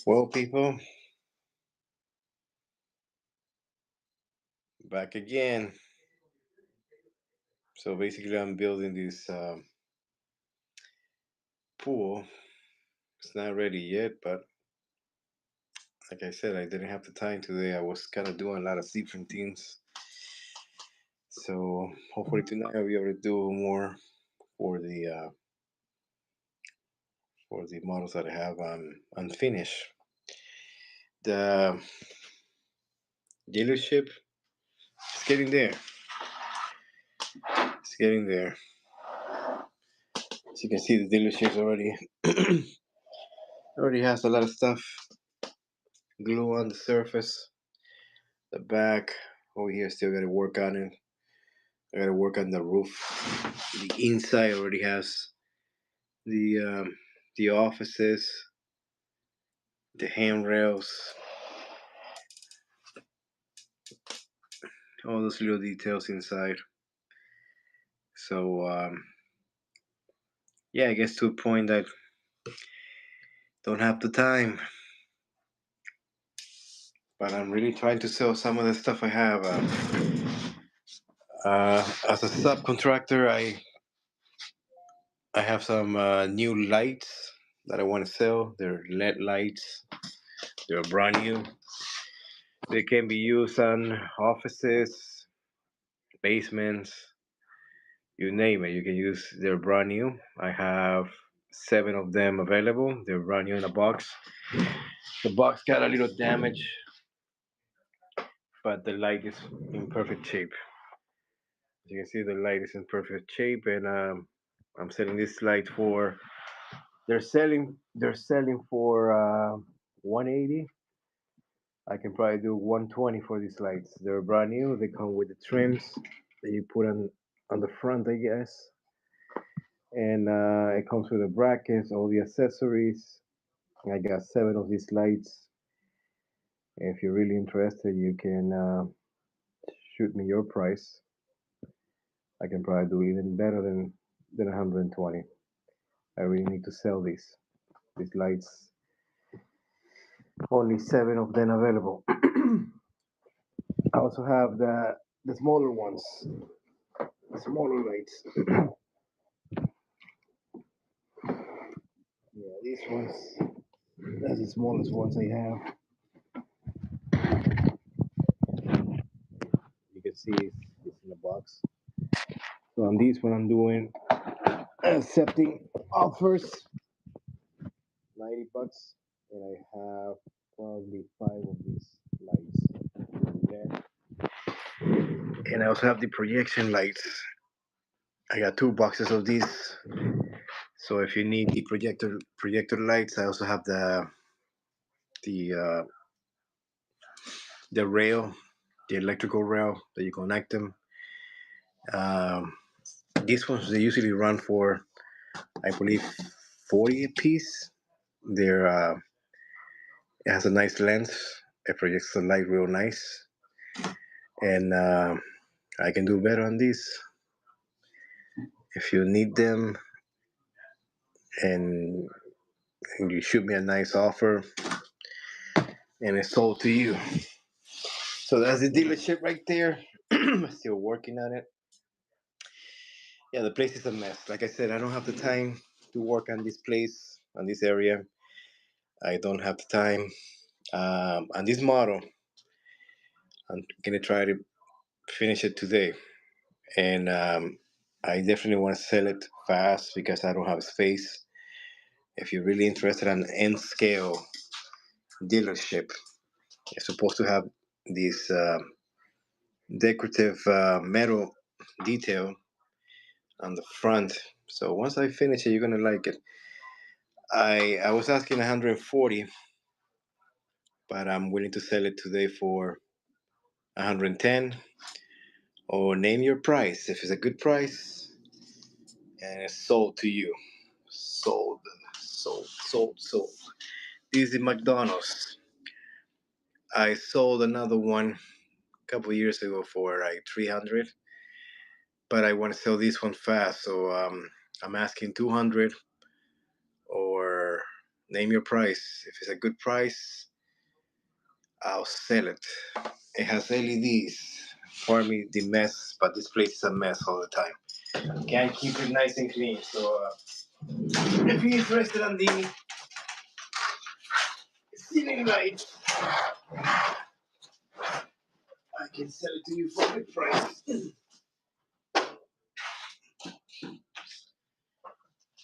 Well, people, back again. So basically, I'm building this pool. It's not ready yet, but like I said, I didn't have the time today. I was kind of doing a lot of different things. So hopefully tonight I'll be able to do more for the models that I have unfinished. The dealership is getting there. It's getting there. As you can see, the dealership already already has a lot of stuff glue on the surface. The back over here still got to work on it. I got to work on the roof. The inside already has the the offices, the handrails, all those little details inside. So yeah, I guess to a point that don't have the time, but I'm really trying to sell some of the stuff I have. As a subcontractor, I have some new lights that I want to sell. They're LED lights. They're brand new. They can be used on offices, basements, you name it. You can use. They're brand new. I have seven of them available. They're brand new in a box. The box got a little damage, but the light is in perfect shape. As you can see, the light is in perfect shape, and I'm selling this light for. They're selling for 180. I can probably do 120 for these lights. They're brand new. They come with the trims that you put on the front, I guess, and it comes with the brackets, all the accessories. I got seven of these lights. If you're really interested, you can shoot me your price. I can probably do even better than 120. I really need to sell these lights. Only seven of them available. I also have the smaller ones, the smaller lights. Yeah, these ones. That's the smallest ones I have. You can see it's in a box. So on these one, I'm doing accepting offers, $90, and I have probably five of these lights. Okay. And I also have the projection lights. I got two boxes of these. So if you need the projector lights, I also have the the rail, the electrical rail that you connect them. Um, these ones they usually run for I believe 40 a piece. They're it has a nice lens. It projects the light real nice, and I can do better on these. If you need them and, and you shoot me a nice offer and it's sold to you. So that's the dealership right there. Still working on it. Yeah, the place is a mess. Like I said, I don't have the time to work on this place, on this area. I don't have the time. On this model, I'm gonna try to finish it today, and I definitely want to sell it fast because I don't have space. If you're really interested in an N scale dealership, you're supposed to have this decorative metal detail on the front. So once I finish it, you're gonna like it. I was asking 140, but I'm willing to sell it today for 110. Or name your price. If it's a good price and it's sold to you, sold, sold. This is McDonald's. I sold another one a couple years ago for like 300, but I want to sell this one fast, so I'm asking 200 or Name your price. If it's a good price, I'll sell it. It has LEDs. For me, the mess, but this place is a mess all the time. Can't keep it nice and clean. So, if you're interested in the ceiling light, I can sell it to you for a good price.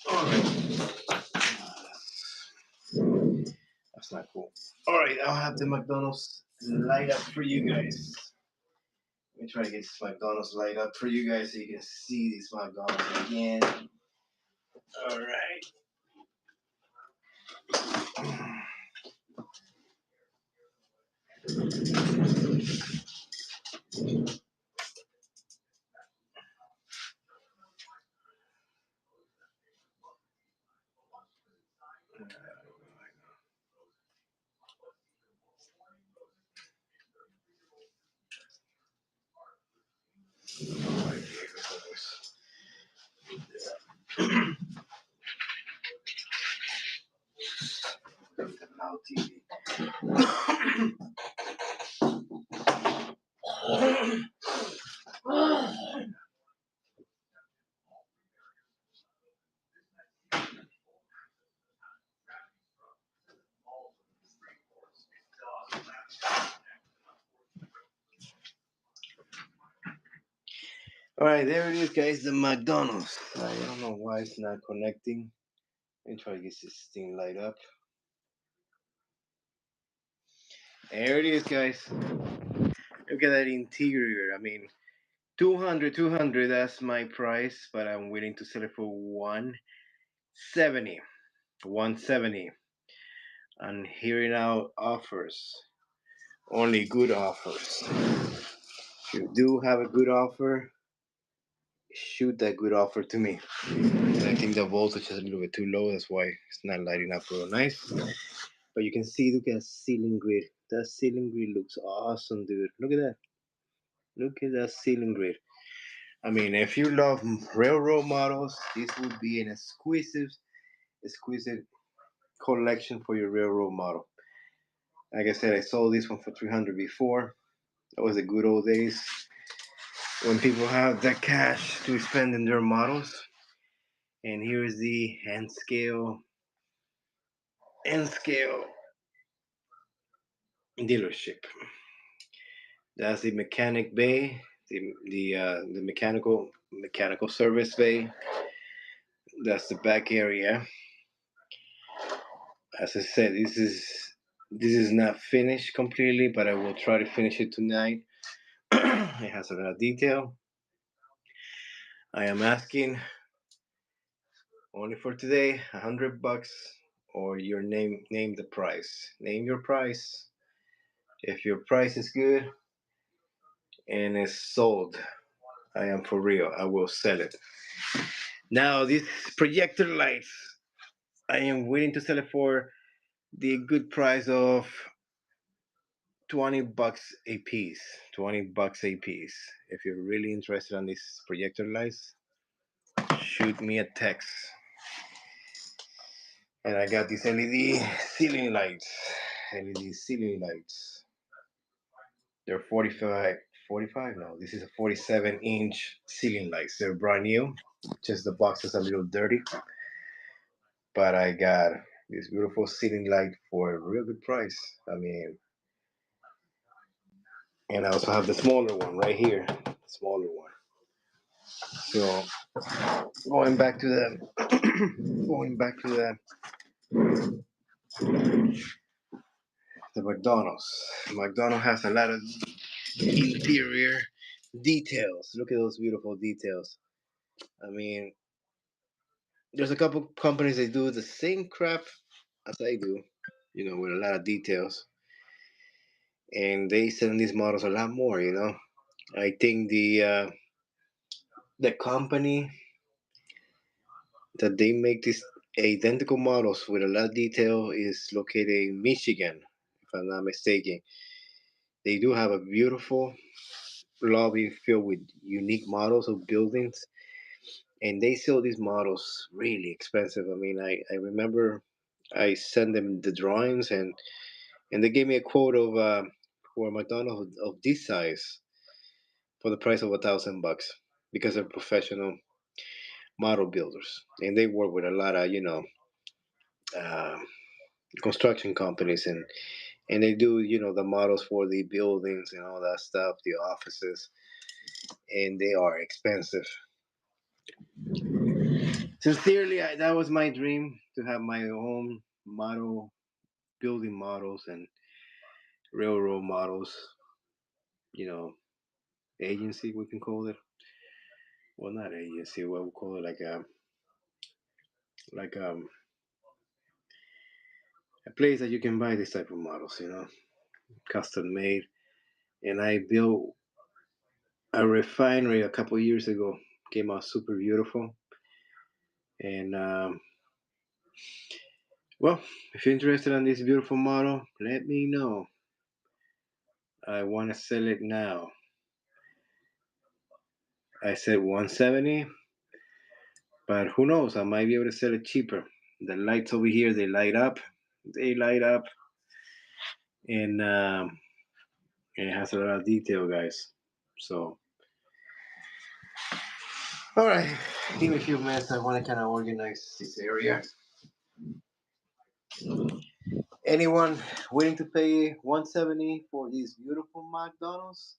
Alright. That's not cool. Alright, I'll have the McDonald's light up for you guys. Let me try to get this McDonald's light up for you guys so you can see this McDonald's again. Alright. Now TV. Alright, there it is, guys, the McDonald's. I don't know why it's not connecting. Let me try to get this thing light up. There it is, guys. Look at that interior. I mean, 200, that's my price, but I'm willing to sell it for 170. 170. I'm hearing out offers. Only good offers. If you do have a good offer, shoot that good offer to me. And I think the voltage is a little bit too low, that's why it's not lighting up real nice. But you can see, look at that ceiling grid. That ceiling grid looks awesome, dude. Look at that. Look at that ceiling grid. I mean, if you love railroad models, this would be an exquisite collection for your railroad model. Like I said, I sold this one for 300 before. That was the good old days when people have that cash to spend in their models. And here's the N scale dealership. That's the mechanic bay, the mechanical service bay. That's the back area. As I said, this is not finished completely, but I will try to finish it tonight. It has a lot of detail. I am asking only for today, $100, or your name the price. Name your price. If your price is good and it's sold, I am for real. I will sell it. Now these projector lights, I am willing to sell it for the good price of $20 a piece. $20 a piece. If you're really interested in these projector lights, shoot me a text. And I got these LED ceiling lights. LED ceiling lights. They're 45. No, this is a 47-inch ceiling lights. They're brand new. Just the box is a little dirty. But I got this beautiful ceiling light for a real good price. I mean, and I also have the smaller one right here. Smaller one. So going back to the McDonald's. McDonald's has a lot of interior details. Look at those beautiful details. I mean, there's a couple companies that do the same crap as I do, with a lot of details, and they sell these models a lot more. I think the company that they make these identical models with a lot of detail is located in Michigan, if I'm not mistaken. They do have a beautiful lobby filled with unique models of buildings, and they sell these models really expensive. I mean, I remember I send them the drawings, and they gave me a quote of for a McDonald's of this size for the price of $1,000 because they're professional model builders and they work with a lot of uh, construction companies and they do the models for the buildings and all that stuff, the offices, and they are expensive. Sincerely, that was my dream to have my own model building models and railroad models, you know, agency we can call it. Well, not agency, what we call it, like a place that you can buy this type of models, custom made. And I built a refinery a couple years ago. Came out super beautiful. And well, if you're interested in this beautiful model, let me know. I want to sell it now. I said 170, but who knows? I might be able to sell it cheaper. The lights over here, they light up. They light up, and it has a lot of detail, guys. So, all right, give me a few minutes. I want to kind of organize this area. Anyone willing to pay 170 for these beautiful McDonald's?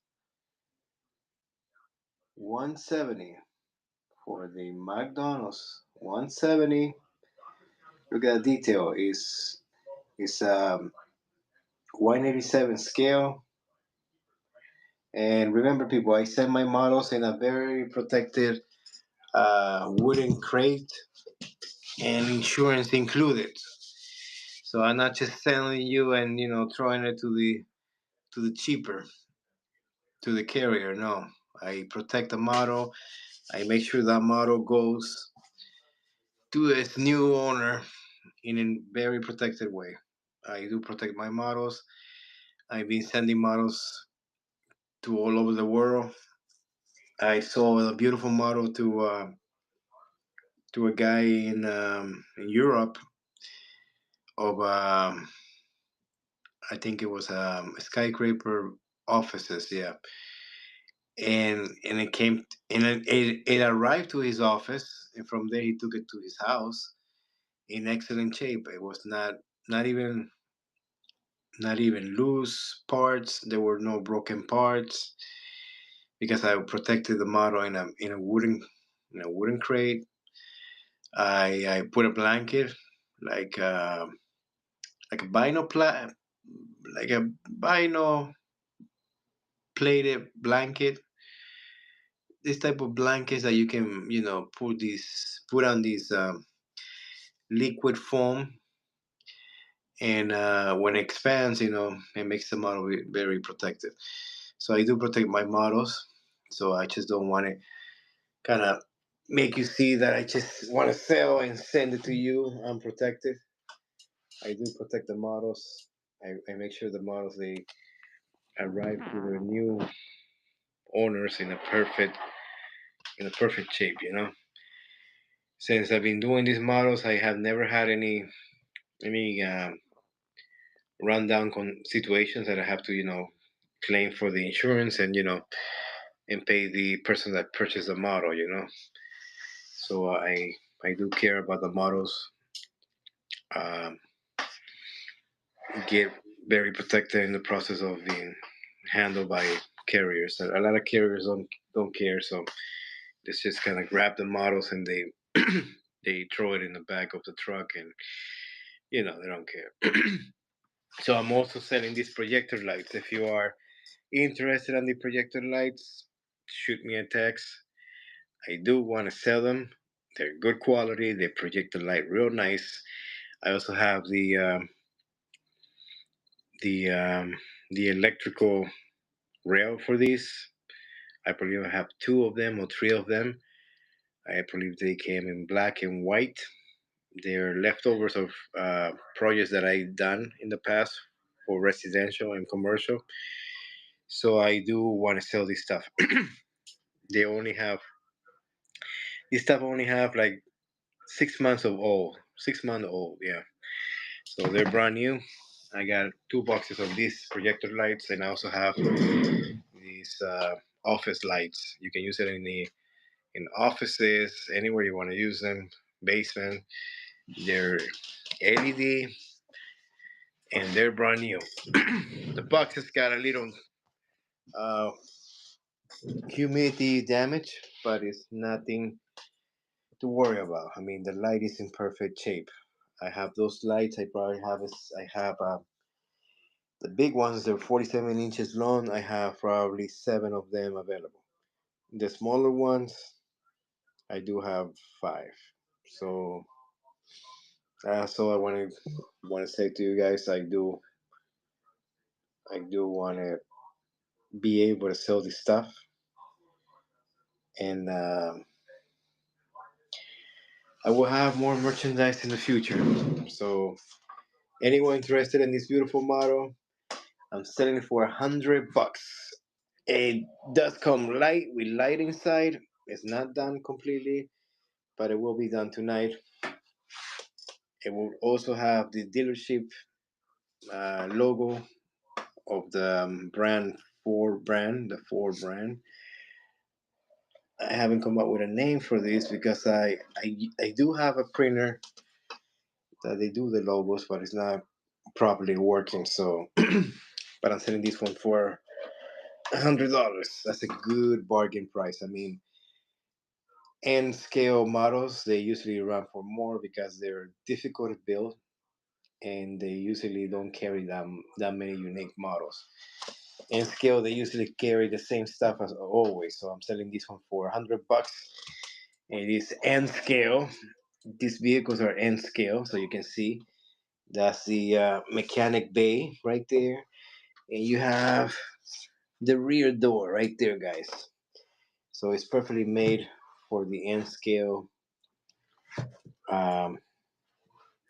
170 for the McDonald's. 170. Look at the detail. Is 187 scale. And remember, people, I send my models in a very protected wooden crate and insurance included. So I'm not just selling you and throwing it to the cheaper to the carrier. No, I protect the model. I make sure that model goes to its new owner in a very protected way. I do protect my models. I've been sending models to all over the world. I saw a beautiful model to a guy in Europe of I think it was skyscraper offices, yeah. And it came and it arrived to his office, and from there he took it to his house in excellent shape. It was not even not even loose parts. There were no broken parts because I protected the model in a wooden crate. I put a blanket like uh, like a like a vinyl plated blanket. This type of blankets that you can put on these liquid foam, and when it expands, it makes the model very protected. So I do protect my models. So I just don't want to kind of make you see that I just want to sell and send it to you unprotected. I do protect the models. I make sure the models they arrive to their new owners in a perfect shape. Since I've been doing these models, I have never had any rundown situations that I have to claim for the insurance and pay the person that purchased the model. So I do care about the models. Um, get very protected in the process of being handled by carriers. A lot of carriers don't care, so they just kind of grab the models and they they throw it in the back of the truck, and they don't care. So I'm also selling these projector lights. If you are interested in the projector lights, shoot me a text. I do want to sell them. They're good quality. They project the light real nice. I also have the um, the electrical rail for these. I believe I have two of them or three of them. I believe they came in black and white. They're leftovers of projects that I done in the past for residential and commercial. So I do want to sell this stuff. they only have This stuff only have like 6 months of old, 6 months old. Yeah, So they're brand new. I got 2 boxes of these projector lights, and I also have these office lights. You can use it in offices, anywhere you want to use them. Basement. They're LED and they're brand new. The box has got a little uh, humidity damage, but it's nothing to worry about. I mean, the light is in perfect shape. I have those lights. I probably have I have the big ones. They're 47 inches long. I have probably 7 of them available. The smaller ones, I do have 5. So that's all I want to say to you guys. I do want to be able to sell this stuff, and I will have more merchandise in the future. So anyone interested in this beautiful model, I'm selling it for $100. It does come light with light inside. It's not done completely, but it will be done tonight. It will also have the dealership logo of the the Ford brand. I haven't come up with a name for this because I do have a printer that they do the logos, but it's not properly working. So, but I'm selling this one for $100. That's a good bargain price. I mean, N scale models they usually run for more because they're difficult to build, and they usually don't carry that many unique models. N scale they usually carry the same stuff as always. So I'm selling this one for $100. It is N scale. These vehicles are N scale, so you can see that's the mechanic bay right there, and you have the rear door right there, guys. So it's perfectly made for the N scale. Um,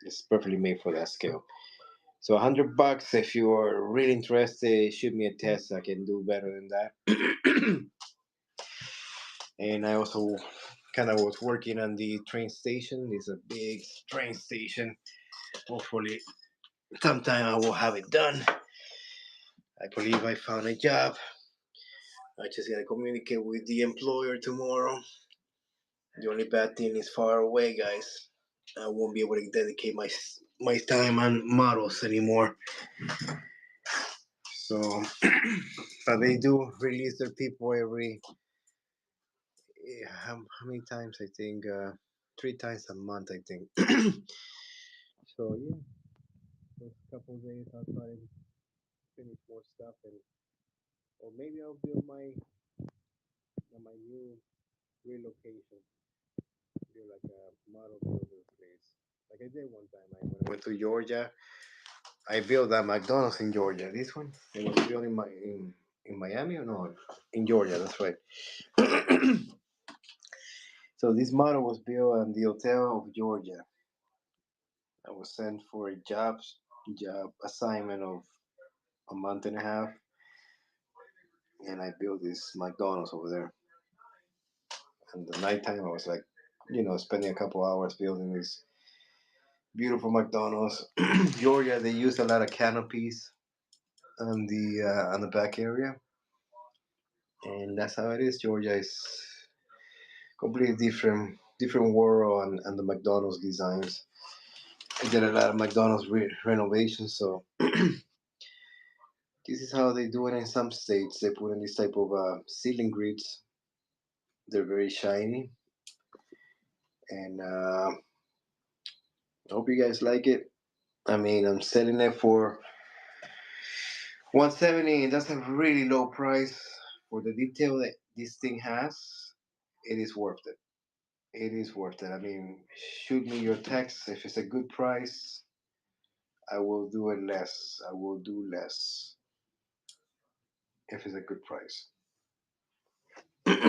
it's perfectly made for that scale. So $100. If you are really interested, shoot me a text. I can do better than that. And I also kind of was working on the train station. It's a big train station. Hopefully, sometime I will have it done. I believe I found a job. I just gotta communicate with the employer tomorrow. The only bad thing is far away, guys. I won't be able to dedicate my time on models anymore. So, but they do release their people every how many times? I think 3 times a month. I think. So yeah, those couple of days I'll try to finish more stuff, and or maybe I'll build my new relocation. Do like a model builder place, like I did one time. When I went to Georgia, I built that McDonald's in Georgia. This one it was built in Miami or no, in Georgia. That's right. So this model was built on the hotel of Georgia. I was sent for a job assignment of a month and a half, and I built this McDonald's over there. And the nighttime, I was like, spending a couple hours building this beautiful McDonald's. Georgia, they use a lot of canopies on the back area, and that's how it is. Georgia is completely different world and the McDonald's designs. I did a lot of McDonald's renovations, so this is how they do it in some states. They put in this type of ceiling grids. They're very shiny, and I hope you guys like it. I mean, I'm selling it for 170, and that's a really low price for the detail that this thing has. It is worth it. It is worth it. I mean, shoot me your text if it's a good price. I will do it less. I will do less if it's a good price. Let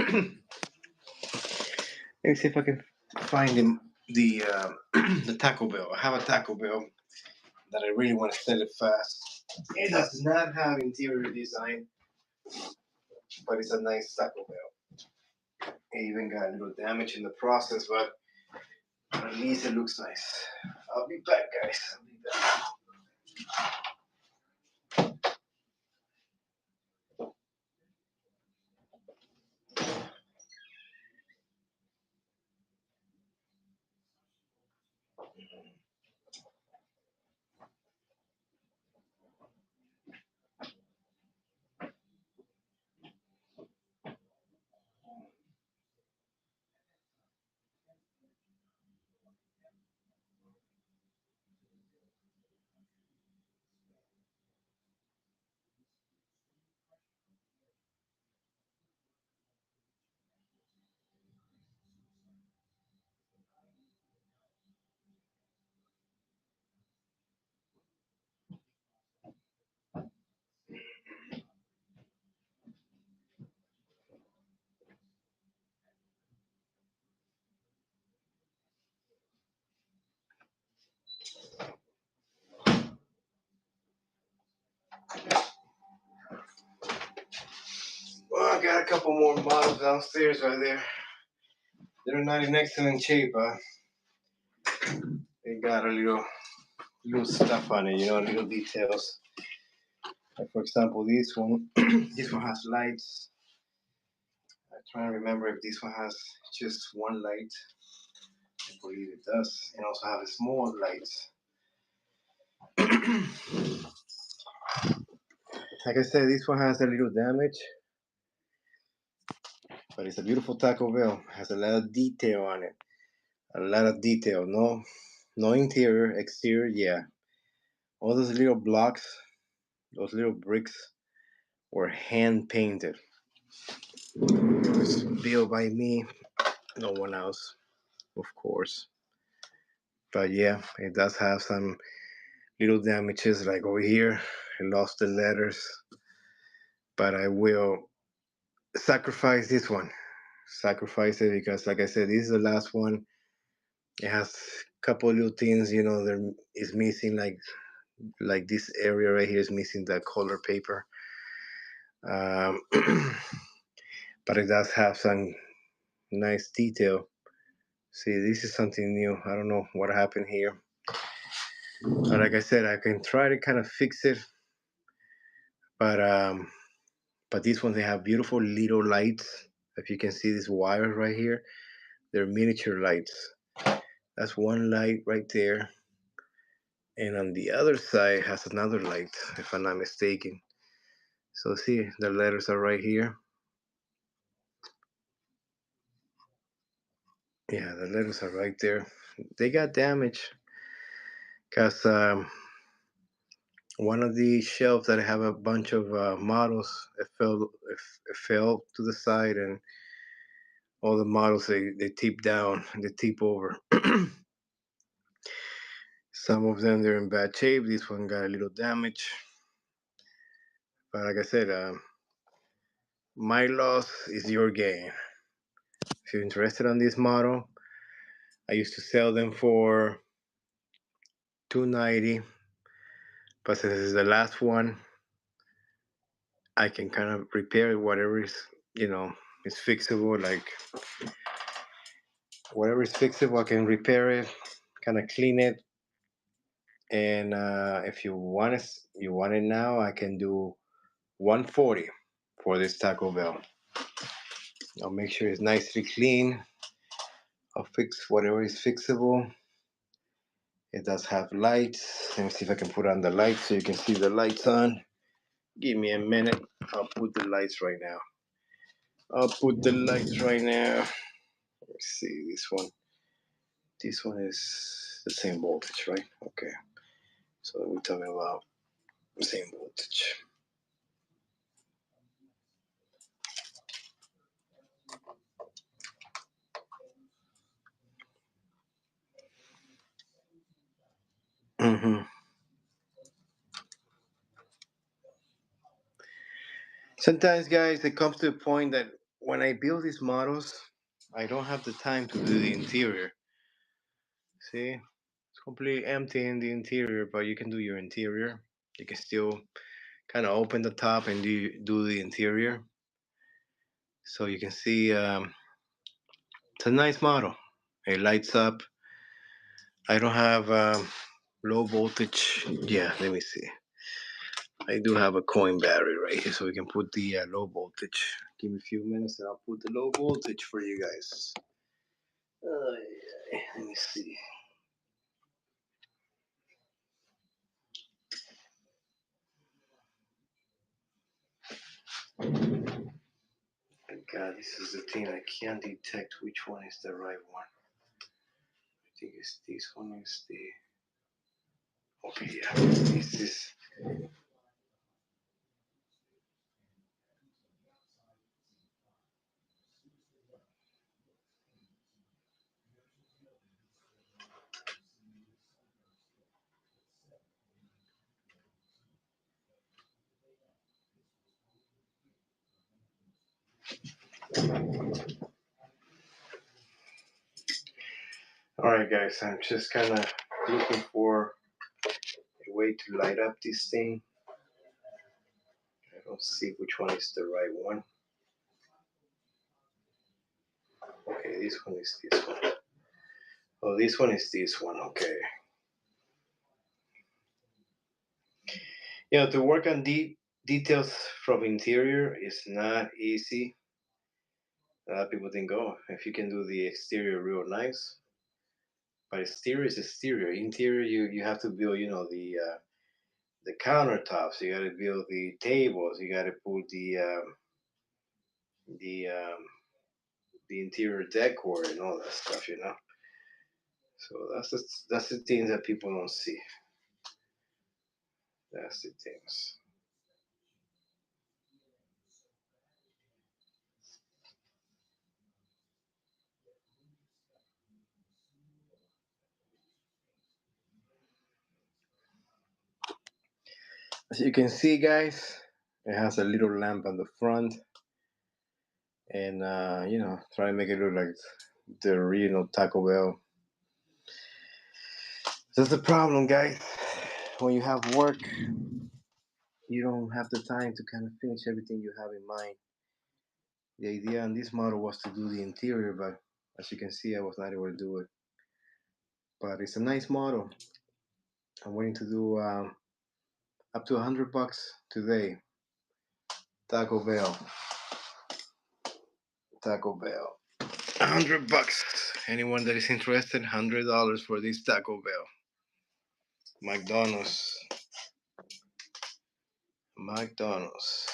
me see if I can find the the Taco Bell. I have a Taco Bell that I really want to sell it fast. It does not have interior design, but it's a nice Taco Bell. It even got a little damage in the process, but at least it looks nice. I'll be back, guys. I'll be back. Well, I got a couple more models downstairs right there. They're not in excellent shape. They got a little stuff on it, little details. Like for example, this one, this one has lights. I'm trying to remember if this one has just one light. I believe it does, and also have a small lights. Like I said, this one has a little damage, but it's a beautiful Taco Bell. Has a lot of detail on it. A lot of detail. No interior, exterior. Yeah, all those little blocks, those little bricks, were hand painted. It was built by me, no one else, of course. But yeah, it does have some little damages, like over here. I lost the letters, but I will sacrifice this one. Sacrifice it because, like I said, this is the last one. It has a couple little things, there is missing, like this area right here is missing the color paper. Um, but it does have some nice detail. See, this is something new. I don't know what happened here. But like I said, I can try to kind of fix it. But these ones, they have beautiful little lights. If you can see these wires right here, they're miniature lights. That's one light right there. And on the other side has another light, if I'm not mistaken. So see, the letters are right here. Yeah, the letters are right there. They got damaged because one of the shelves that have a bunch of models, it fell to the side, and all the models, they tip down, they tip over. Some of them, they're in bad shape. This one got a little damage, but like I said, my loss is your gain. If you're interested on this model, I used to sell them for $290, but since this is the last one, I can kind of repair whatever is fixable. Like whatever is fixable, I can repair it, kind of clean it, and if you want it now, I can do 140 for this Taco Bell. I'll make sure it's nicely clean. I'll fix whatever is fixable. It does have lights. Let me see if I can put on the lights so you can see the lights on. Give me a minute. I'll put the lights right now. I'll put the lights right now. Let's see this one. This one is the same voltage, right? Okay. So we're talking about the same voltage. Mm-hmm. Sometimes, guys, it comes to a point that when I build these models, I don't have the time to do the interior. See, it's completely empty in the interior, but you can do your interior. You can still kind of open the top and do the interior. So you can see it's a nice model. It lights up. I don't have low voltage. Yeah, let me see. I do have a coin battery right here, so we can put the low voltage. Give me a few minutes and I'll put the low voltage for you guys. Let me see. God, this is the thing. I can't detect which one is the right one. I think it's this one is the. Okay, yeah. This is. Alright, guys. I'm just kind of looking for a way to light up this thing. I don't see which one is the right one. Okay, this one is this one. Oh, this one is this one. Okay. You know, to work on details from interior is not easy. A lot of people think, oh, if you can do the exterior real nice, but exterior is exterior. Interior, you have to build, you know, the countertops. You got to build the tables. You got to put the um, the interior decor and all that stuff. You know, so that's the things that people don't see. That's the things. As you can see, guys, it has a little lamp on the front, and you know, try to make it look like the original Taco Bell. That's the problem, guys. When you have work, you don't have the time to kind of finish everything you have in mind. The idea on this model was to do the interior, but as you can see, I was not able to do it. But it's a nice model. I'm waiting to do up to $100 today. Taco Bell. Taco Bell. $100. Anyone that is interested, $100 for this Taco Bell. McDonald's. McDonald's.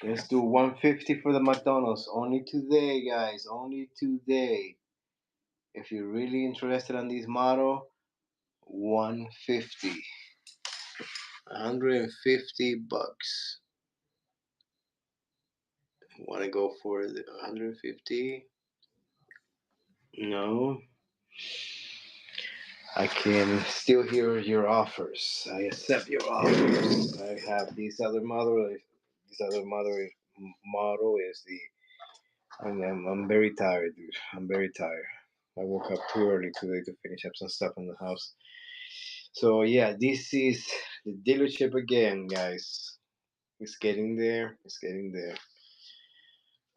Let's do 150 for the McDonald's. Only today, guys. Only today. If you're really interested in this model, 150. $150. Want to go for the 150? No. I can still hear your offers. I accept your offers. I have this other model. This other model is the. I'm very tired, dude. I'm very tired. I woke up too early today to finish up some stuff in the house. So yeah, this is the dealership again, guys. It's getting there. It's getting there.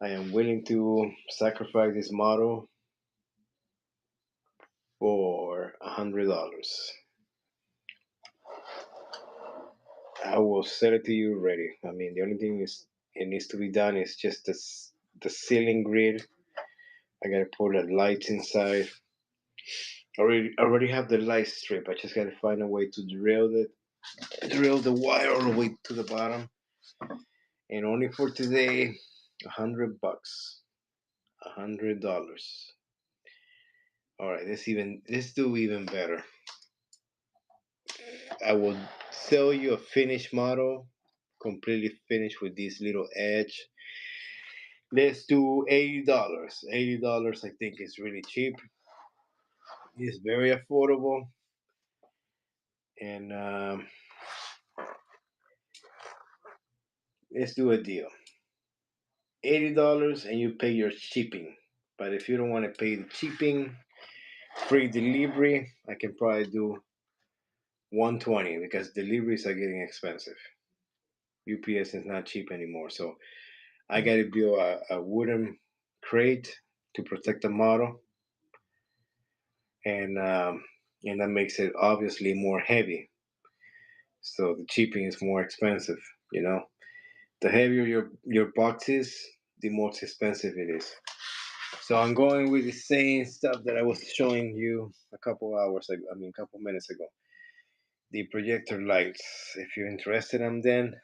I am willing to sacrifice this model for $100. I will sell it to you ready. I mean, the only thing is it needs to be done is just the ceiling grid. I gotta put the lights inside. Already have the light strip. I just gotta find a way to drill the wire all the way to the bottom. And only for today, $100. $100. All right, let's do even better. I will sell you a finished model, completely finished with this little edge. Let's do $80. $80, I think, is really cheap. It's very affordable, and let's do a deal. $80, and you pay your shipping. But if you don't want to pay the shipping, free delivery, I can probably do 120 because deliveries are getting expensive. UPS is not cheap anymore, so I got to build a wooden crate to protect the model, and and that makes it obviously more heavy. So the shipping is more expensive. You know, the heavier your box is, the more expensive it is. So I'm going with the same stuff that I was showing you a couple hours ago. I mean, a couple minutes ago. The projector lights. If you're interested in them,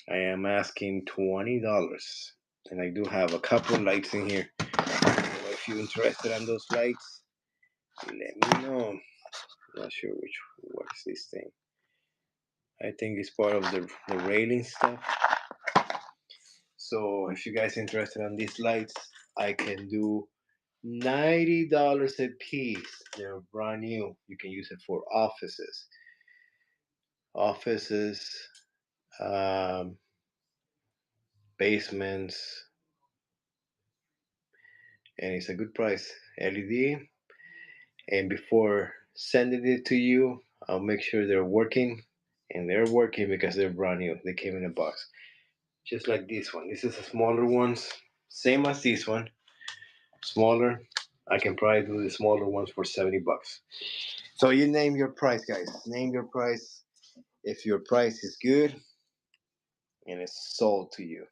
I am asking $20, and I do have a couple lights in here. So if you're interested in those lights, let me know. I'm not sure what is this thing. I think it's part of the railing stuff. So if you guys are interested in these lights, I can do $90 a piece. They're brand new. You can use it for offices, um, basements, and it's a good price. LED. And before sending it to you, I'll make sure they're working. And they're working because they're brand new. They came in a box, just like this one. This is a smaller ones, same as this one, smaller. I can probably do the smaller ones for $70. So you name your price, guys. Name your price. If your price is good and it's sold to you.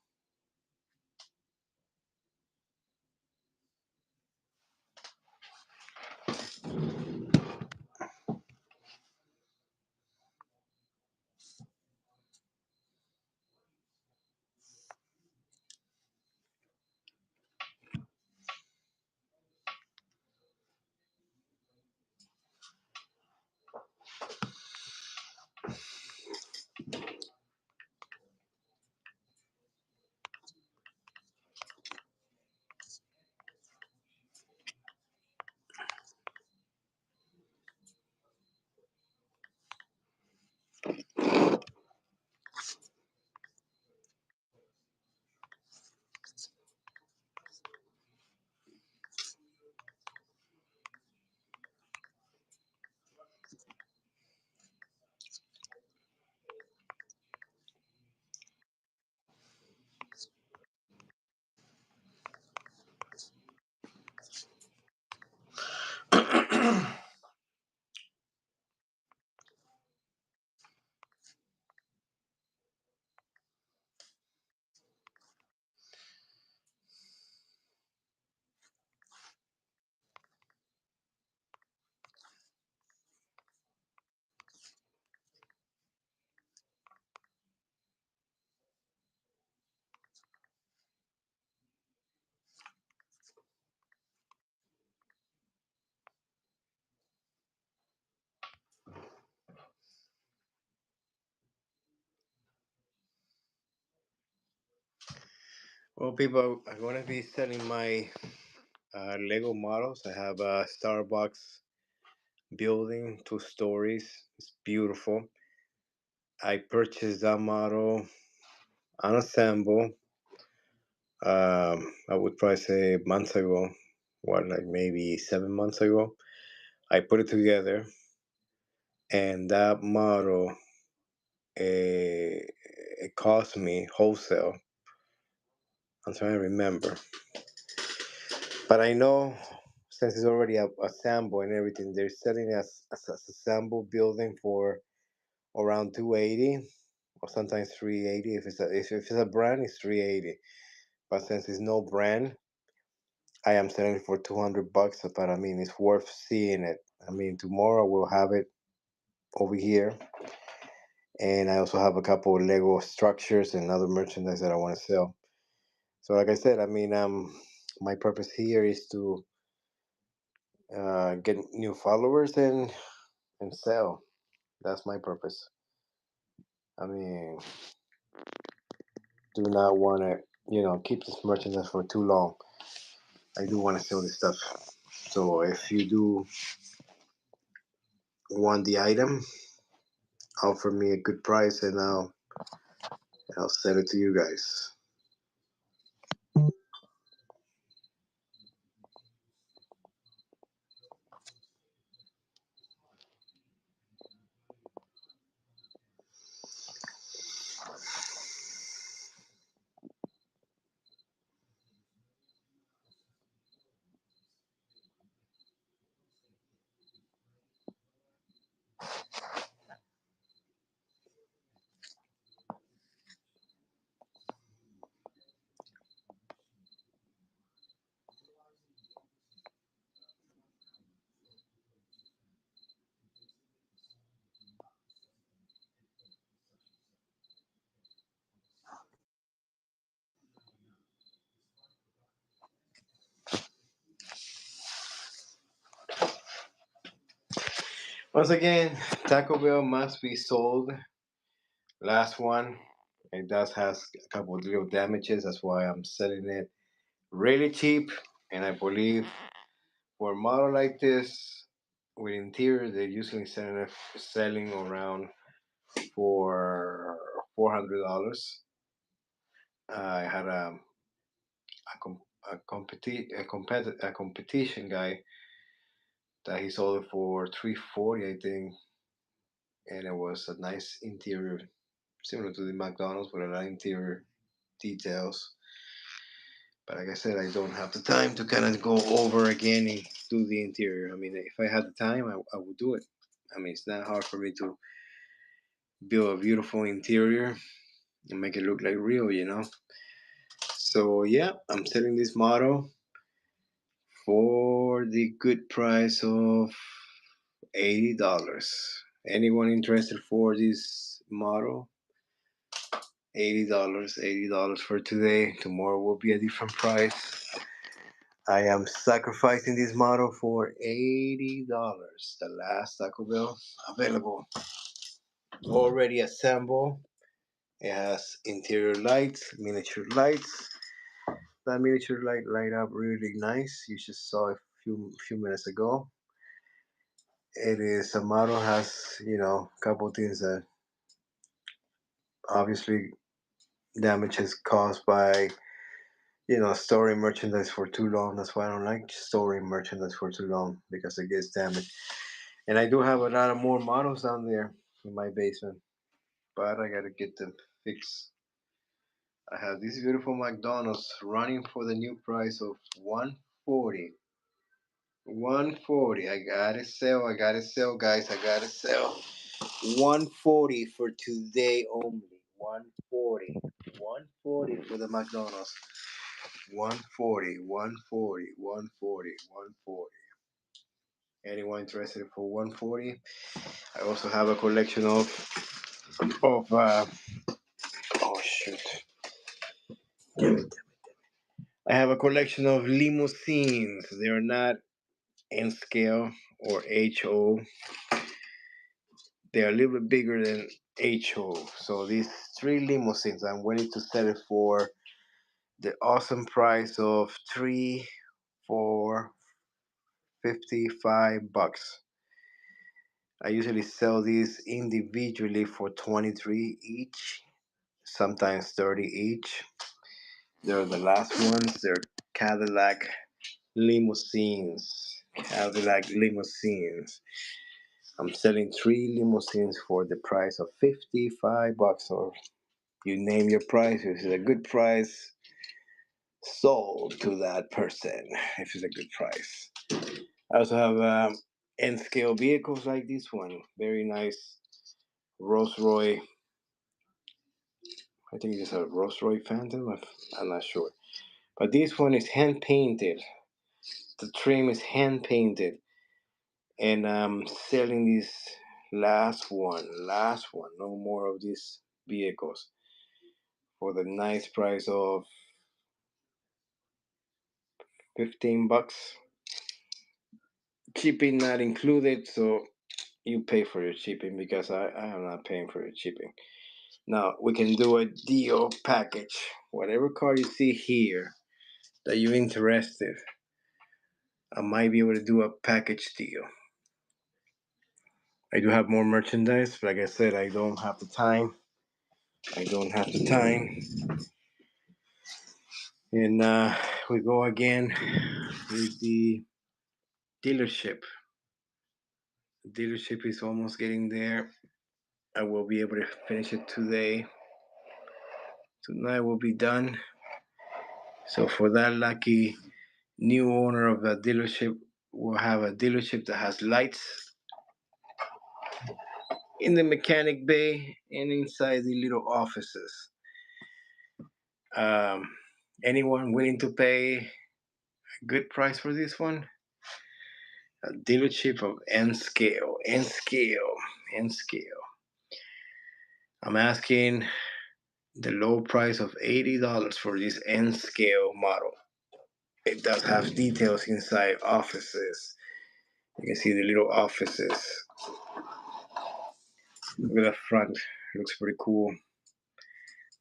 Well, people, I'm going to be selling my Lego models. I have a Starbucks building, 2 stories. It's beautiful. I purchased that model unassembled. I would probably say months ago, what, like maybe 7 months ago. I put it together, and that model, it cost me wholesale. I'm trying to remember, but I know since it's already assembled and everything, they're selling as a assembled building for around 280 or sometimes 380. If it's a brand, it's 380. But since it's no brand, I am selling it for $200. But I mean, it's worth seeing it. I mean, tomorrow we'll have it over here, and I also have a couple of Lego structures and other merchandise that I want to sell. So, like I said, I mean, my purpose here is to get new followers and sell. That's my purpose. I mean, do not want to, keep this merchandise for too long. I do want to sell this stuff. So if you do want the item, offer me a good price, and I'll sell it to you guys. Once again, Taco Bell must be sold. Last one. It does has a couple of little damages. That's why I'm selling it really cheap. And I believe for a model like this with interior, they're usually selling around for $400. I had a competition guy that he sold it for 340, I think, and it was a nice interior, similar to the McDonald's with a lot of interior details. But like I said, I don't have the time to kind of go over again and do the interior. I mean, if I had the time, I would do it. I mean, it's not hard for me to build a beautiful interior and make it look like real. So yeah, I'm selling this model for the good price of $80. Anyone interested for this model? $80, $80 for today. Tomorrow will be a different price. I am sacrificing this model for $80. The last Taco Bell available. Already assembled. It has interior lights, miniature lights. That miniature light up really nice. You just saw it a few minutes ago. It is a model has a couple things that obviously damages caused by storing merchandise for too long. That's why I don't like storing merchandise for too long because it gets damaged. And I do have a lot of more models down there in my basement, but I gotta get them fixed. I have this beautiful McDonald's running for the new price of 140. 140. I got it sell. I got it sell, guys. I got it sell. 140 for today only. 140. 140 for the McDonald's. 140. 140. 140. 140. Anyone interested for 140? I also have a collection of oh shoot. I have a collection of limousines. They are not N scale or HO. They are a little bit bigger than HO. So these three limousines, I'm willing to sell it for the awesome price of three, four, $55. I usually sell these individually for 23 each, sometimes 30 each. They're the last ones. They're Cadillac limousines. Cadillac limousines. I'm selling three limousines for the price of $55, or you name your price. If it's a good price, sold to that person. If it's a good price. I also have N scale vehicles like this one. Very nice Rolls Royce. I think it's a Rolls Royce Phantom. I'm not sure. But this one is hand painted. The trim is hand painted. And I'm selling this last one. No more of these vehicles for the nice price of $15. Shipping not included, so you pay for your shipping because I am not paying for your shipping. Now we can do a deal package. Whatever car you see here that you're interested, I might be able to do a package deal. I do have more merchandise, but like I said, I don't have the time. I don't have the time. And we go again with the dealership. The dealership is almost getting there. I will be able to finish it today. Tonight will be done. So for that lucky new owner of the dealership, we'll have a dealership that has lights in the mechanic bay and inside the little offices. Um, Anyone willing to pay a good price for this one? A dealership of N scale, N scale, N scale. I'm asking the low price of $80 for this N scale model. It does have details inside offices. You can see the little offices. Look at the front. Looks pretty cool.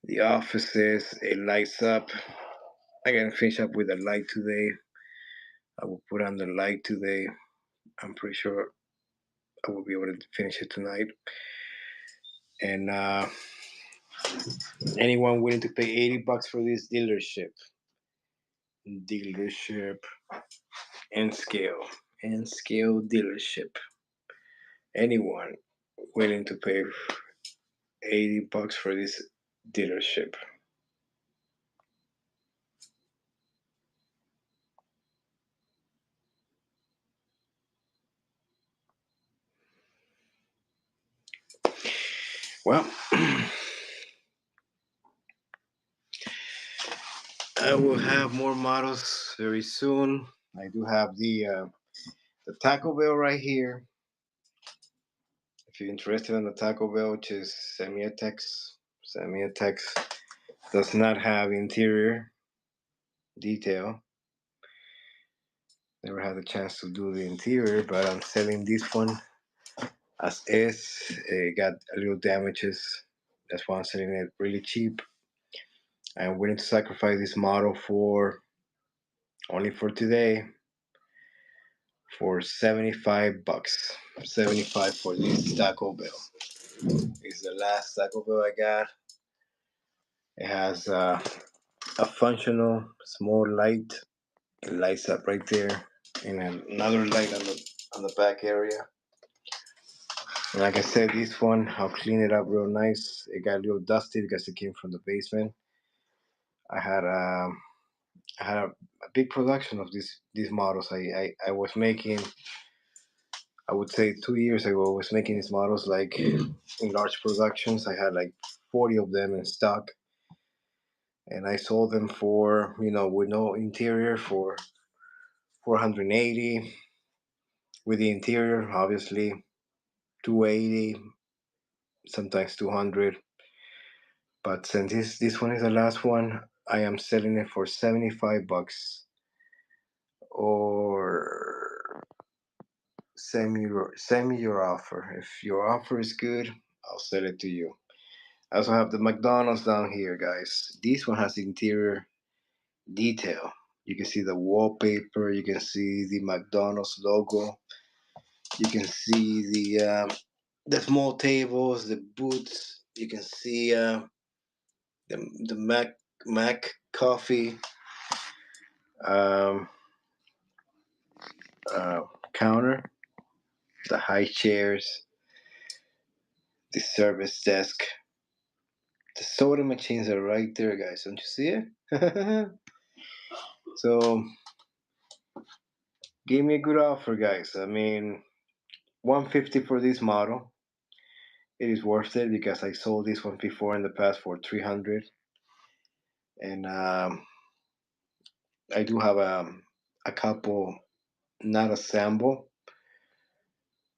The offices, it lights up. I gotta finish up with the light today. I will put on the light today. I'm pretty sure I will be able to finish it tonight. And anyone willing to pay $80 for this dealership and scale dealership. Anyone willing to pay $80 for this dealership? Well, I will have more models very soon. I do have the Taco Bell right here. If you're interested in the Taco Bell, just send me a text. Send me a text. Does not have interior detail. Never had the chance to do the interior, but I'm selling this one as is. It got a little damages. That's why I'm selling it really cheap. I'm willing to sacrifice this model for only for today for $75. 75 for this Taco Bell. It's the last Taco Bell I got. It has a functional small light. It lights up right there, and another light on the back area. And like I said, this one I'll clean it up real nice. It got a little dusty because it came from the basement. I had a big production of these models. I was making, I would say 2 years ago, I was making these models like in large productions. I had like 40 of them in stock, and I sold them for, with no interior, for 480. With the interior, obviously 280, sometimes 200. But since this one is the last one, I am selling it for $75, or send me your offer. If your offer is good, I'll sell it to you. I also have the McDonald's down here, guys. This one has interior detail. You can see the wallpaper. You can see the McDonald's logo. You can see the small tables, the booths. You can see the Mac coffee um, uh, counter, the high chairs, the service desk. The soda machines are right there, guys. Don't you see it? So give me a good offer, guys. I mean, 150 for this model. It is worth it because I sold this one before in the past for 300, and I do have a couple not assemble,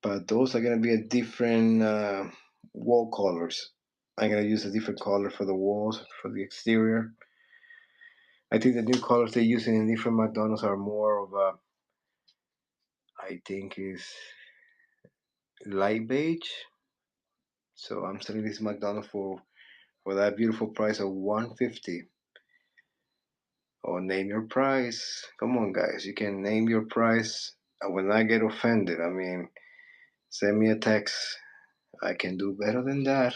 but those are gonna be a different wall colors. I'm gonna use a different color for the walls for the exterior. I think the new colors they're using in different McDonald's are more of a, I think is light beige. So I'm selling this McDonald's for that beautiful price of 150. Or name your price. Come on, guys, you can name your price. I will not get offended. I mean, send me a text. I can do better than that.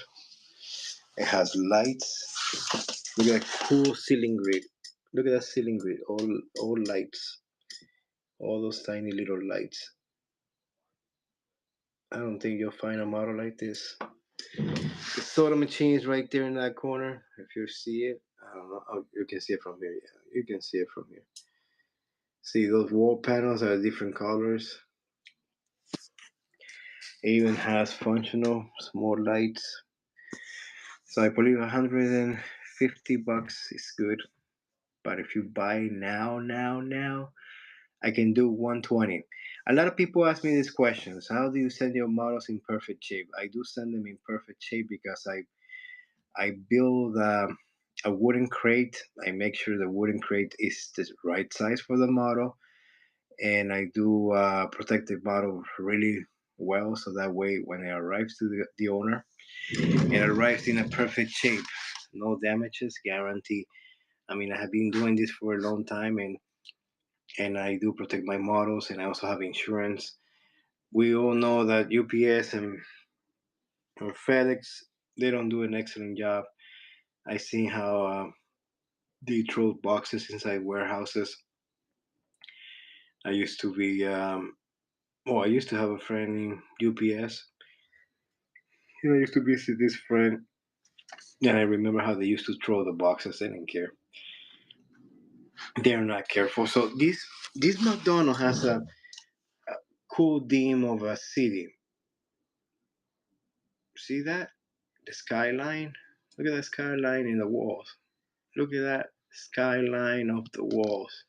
It has lights. Look at that cool ceiling grid. Look at that ceiling grid. All lights. All those tiny little lights. I don't think you'll find a model like this. The soda machine is right there in that corner. If you see it, I don't know. Oh, you can see it from here. Yeah, you can see it from here. See, those wall panels are different colors. It even has functional small lights. So I believe $150 is good. But if you buy now, I can do 120. A lot of people ask me these questions. How do you send your models in perfect shape? I do send them in perfect shape because I build a wooden crate. I make sure the wooden crate is the right size for the model, and I do protect the model really well, so that way when it arrives to the owner, it arrives in a perfect shape, no damages, guarantee. I mean, I have been doing this for a long time, and I do protect my models, and I also have insurance. We all know that UPS and or FedEx, they don't do an excellent job. I see how they throw boxes inside warehouses. I used to be, I used to have a friend in UPS. I used to visit this friend, and I remember how they used to throw the boxes. They didn't care. They're not careful. So this McDonald has a cool theme of a city. See that? The skyline. Look at the skyline in the walls. Look at that skyline of the walls.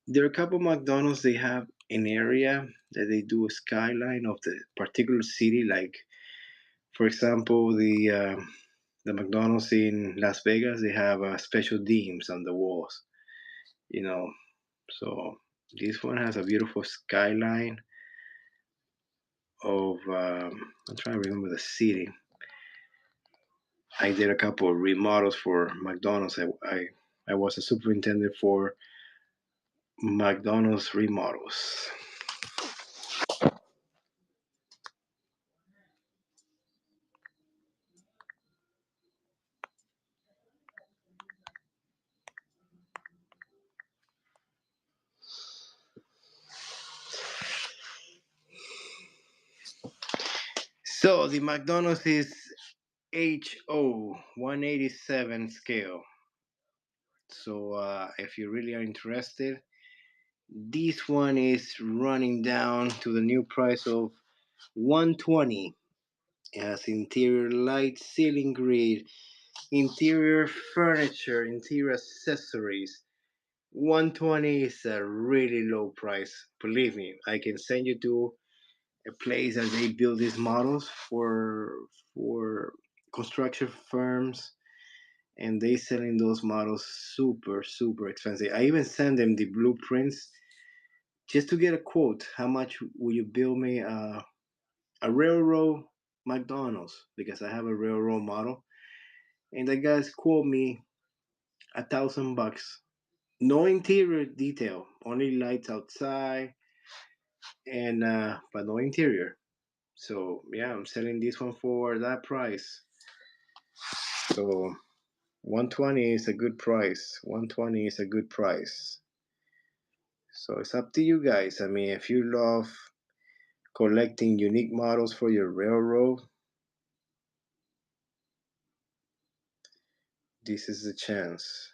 There are a couple McDonald's they have an area that they do a skyline of the particular city. Like for example, the McDonald's in Las Vegas they have special themes on the walls. You know, so this one has a beautiful skyline of. I'm trying to remember the city. I did a couple of remodels for McDonald's. I was a superintendent for McDonald's remodels. So the McDonald's is HO 187 scale. So if you really are interested, this one is running down to the new price of 120. It has interior light, ceiling grid, interior furniture, interior accessories. 120 is a really low price. Believe me, I can send you to a place that they build these models for construction firms, and they selling those models super expensive. I even send them the blueprints just to get a quote. How much will you build me a railroad McDonald's? Because I have a railroad model, and the guys quote me $1,000. No interior detail, only lights outside, and but no interior. So yeah, I'm selling this one for that price. So 120 is a good price. 120 is a good price. So it's up to you guys. I mean, if you love collecting unique models for your railroad, this is the chance.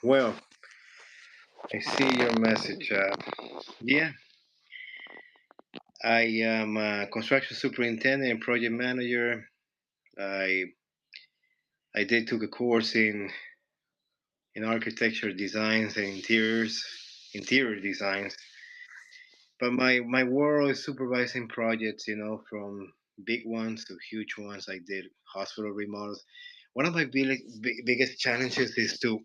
Well, I see your message. Yeah, I am a construction superintendent and project manager. I I did took a course in architecture designs and interior designs. But my world is supervising projects, from big ones to huge ones. I did hospital remodels. One of my biggest challenges is to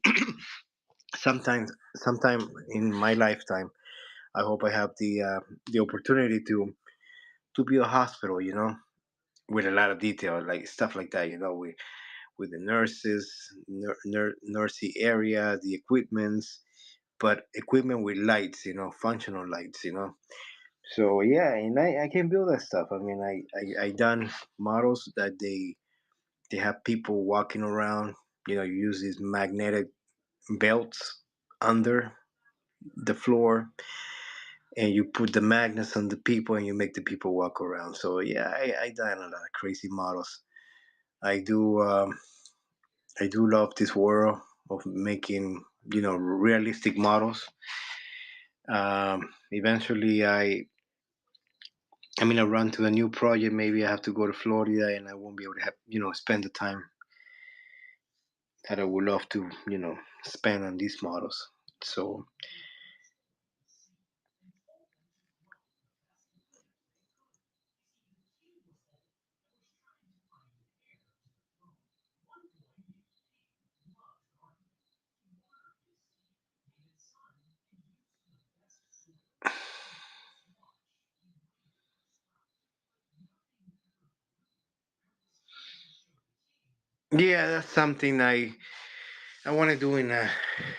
sometime in my lifetime, I hope I have the opportunity to be a hospital, with a lot of detail, like stuff like that, with the nurses, nursing area, the equipments, but equipment with lights, functional lights, So yeah, and I can build that stuff. I mean, I done models that they have people walking around. You know, you use these magnetic belts under the floor, and you put the magnets on the people, and you make the people walk around. So yeah, I done a lot of crazy models. I do. I do love this world of making, realistic models. Eventually, I run to a new project. Maybe I have to go to Florida, and I won't be able to have, spend the time that I would love to, spend on these models. So yeah, that's something I want to do in the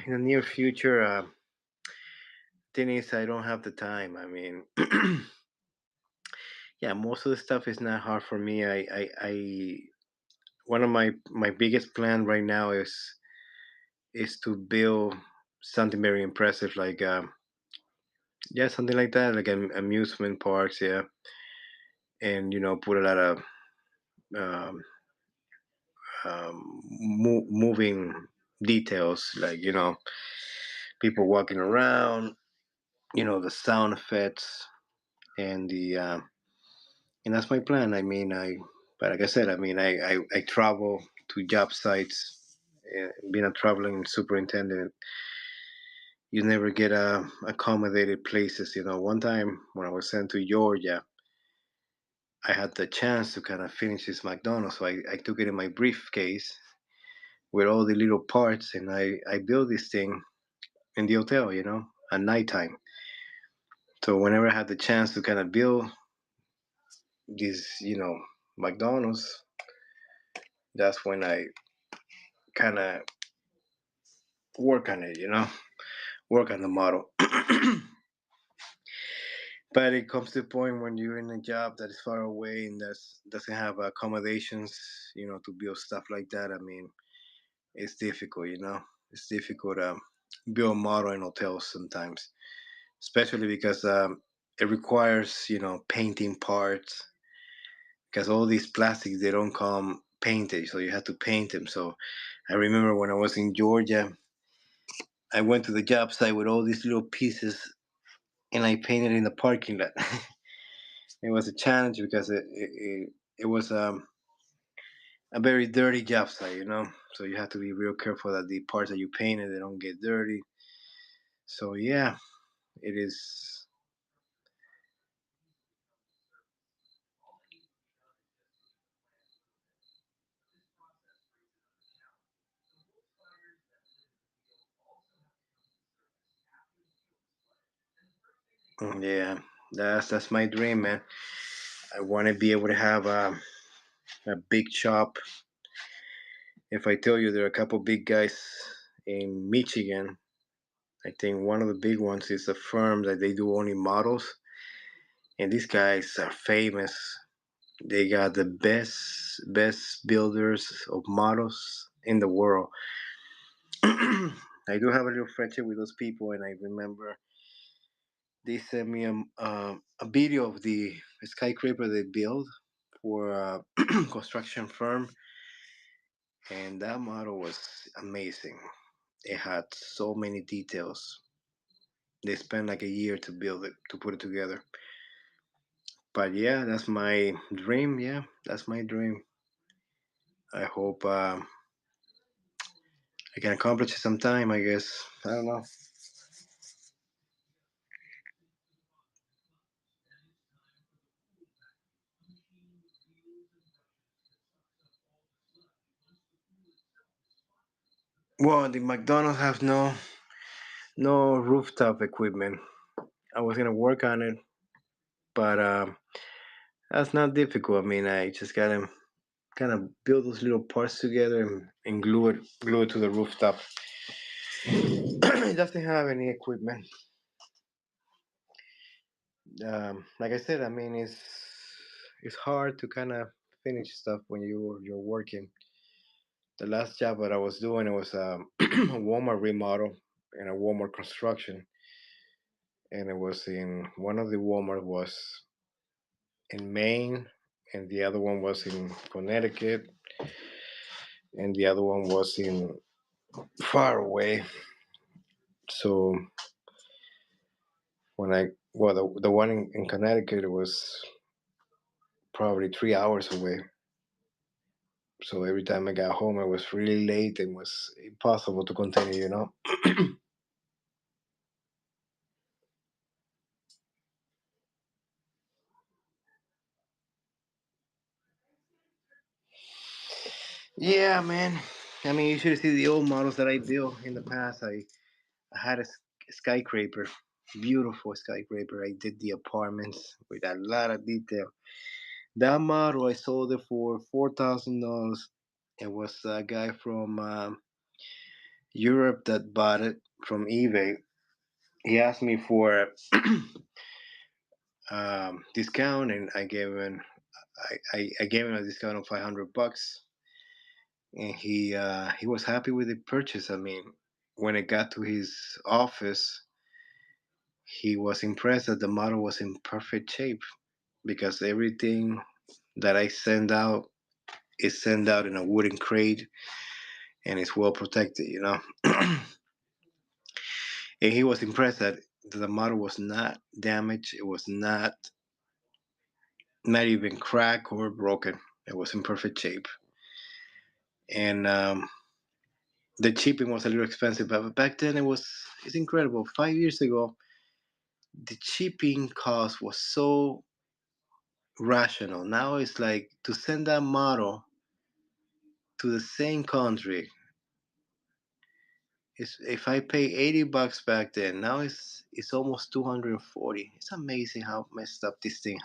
near future. Thing is, I don't have the time. I mean, yeah, most of the stuff is not hard for me. I one of my biggest plan right now is to build something very impressive, like yeah, something like that, like amusement parks, yeah, and put a lot of um, moving details, like people walking around, the sound effects, and the and that's my plan. I mean, but like I said, I mean, I travel to job sites. Being a traveling superintendent, you never get accommodated places. One time when I was sent to Georgia, I had the chance to kind of finish this McDonald's, so I took it in my briefcase with all the little parts, and I built this thing in the hotel, at nighttime. So whenever I had the chance to kind of build this, McDonald's, that's when I kind of work on it, work on the model. But it comes to a point when you're in a job that is far away and that doesn't have accommodations, to build stuff like that. I mean, it's difficult, It's difficult to build a model in hotels sometimes, especially because it requires, painting parts, because all these plastics, they don't come painted, so you have to paint them. So I remember when I was in Georgia, I went to the job site with all these little pieces, and I painted in the parking lot. It was a challenge because it was a very dirty job site, So you have to be real careful that the parts that you painted, they don't get dirty. So yeah, it is. Yeah, that's my dream, man. I want to be able to have a big shop. If I tell you there are a couple big guys in Michigan, I think one of the big ones is a firm that they do only models, and these guys are famous. They got the best builders of models in the world. I do have a little friendship with those people, and I remember they sent me a video of the skyscraper they built for a construction firm, and that model was amazing. It had so many details. They spent like a year to build it, to put it together. But yeah, that's my dream. Yeah, that's my dream. I hope I can accomplish it sometime, I guess. I don't know. Well, the McDonald's has no rooftop equipment. I was gonna work on it, but that's not difficult. I mean, I just gotta kind of build those little parts together and glue it to the rooftop. It doesn't have any equipment. like I said, I mean, it's hard to kind of finish stuff when you're working. The last job that I was doing, it was a Walmart remodel and a Walmart construction, and it was in one of the Walmart was in Maine, and the other one was in Connecticut, and the other one was in far away. So well, the one in Connecticut was probably 3 hours away. So every time I got home, it was really late and was impossible to continue, you know? Yeah, man. I mean, you should see the old models that I built in the past. I had a skyscraper, beautiful skyscraper. I did the apartments with a lot of detail. That model, I sold it for $4,000. It was a guy from Europe that bought it from eBay. He asked me for discount, and I gave him a discount of $500, and he was happy with the purchase. I mean, when it got to his office, he was impressed that the model was in perfect shape because everything that I send out is sent out in a wooden crate and it's well protected, you know. And he was impressed that the model was not damaged. It was not even cracked or broken. It was in perfect shape. And the shipping was a little expensive, but back then it's incredible. 5 years ago, the shipping cost was so rational. Now it's like to send that model to the same country. If I pay $80 back then, now it's almost 240. It's amazing how messed up this thing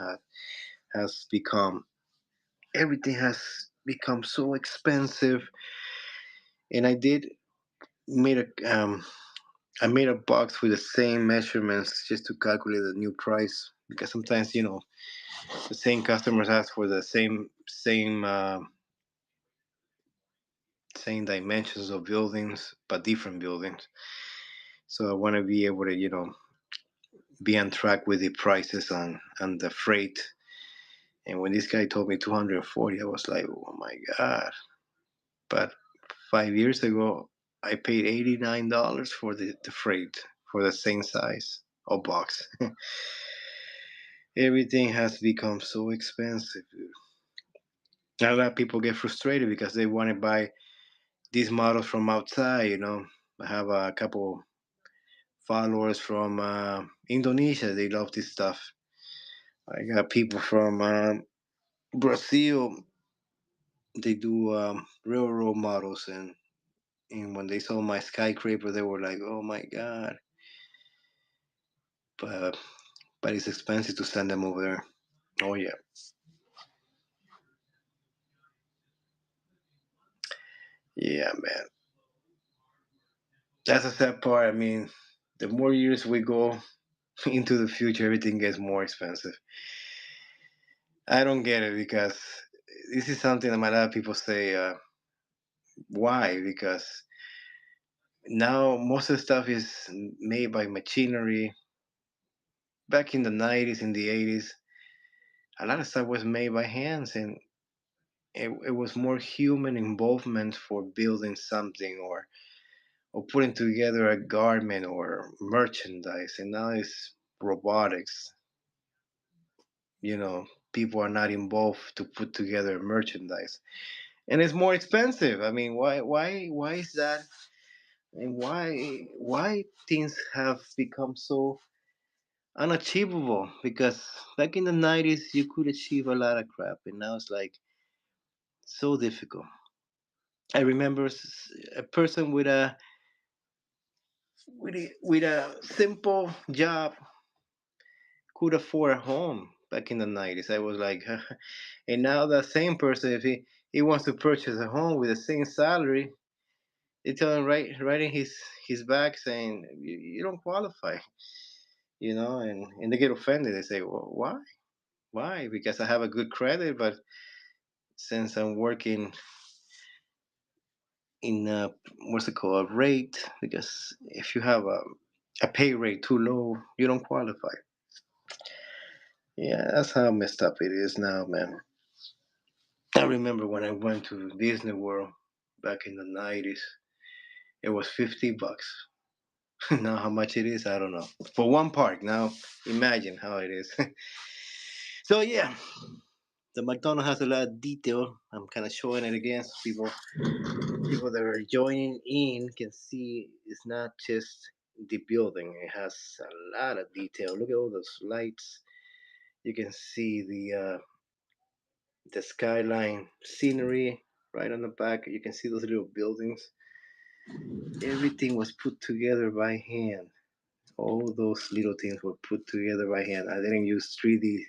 has become. Everything has become so expensive, and made a I made a box with the same measurements just to calculate the new price because sometimes the same customers ask for the same dimensions of buildings but different buildings. So I want to be able to be on track with the prices on the freight. And when this guy told me 240, I was like, oh my god! But 5 years ago, I paid $89 for the freight for the same size of box. Everything has become so expensive. A lot of people get frustrated because they want to buy these models from outside. I have a couple followers from Indonesia. They love this stuff. I got people from Brazil. They do railroad models, and when they saw my skyscraper, they were like, "Oh my god!" But it's expensive to send them over there. Oh yeah, yeah, man. That's a sad part. I mean, the more years we go into the future, everything gets more expensive. I don't get it because this is something that a lot of people say. Why? Because now most of the stuff is made by machinery. Back in the 90s, in the 80s, a lot of stuff was made by hands, and it was more human involvement for building something or putting together a garment or merchandise. And now it's robotics. People are not involved to put together merchandise, and it's more expensive. I mean, why is that? And why things have become so unachievable? Because back in the 90s, you could achieve a lot of crap, and now it's like so difficult. I remember a person with a simple job could afford a home back in the 90s. I was like, and now that same person, if he wants to purchase a home with the same salary, they tell him right in his back saying you don't qualify. and they get offended. They say, well, why? Because I have a good credit, but since I'm working in what's it called, a rate, because if you have a pay rate too low, you don't qualify. Yeah, that's how messed up it is now, man. I remember when I went to Disney World back in the 90s, it was $50. Now how much it is, I don't know. For one park. Now imagine how it is. So yeah, the McDonald's has a lot of detail. I'm kind of showing it again so people that are joining in can see it's not just the building. It has a lot of detail. Look at all those lights. You can see the skyline scenery right on the back. You can see those little buildings. Everything was put together by hand. All those little things were put together by hand. I didn't use 3D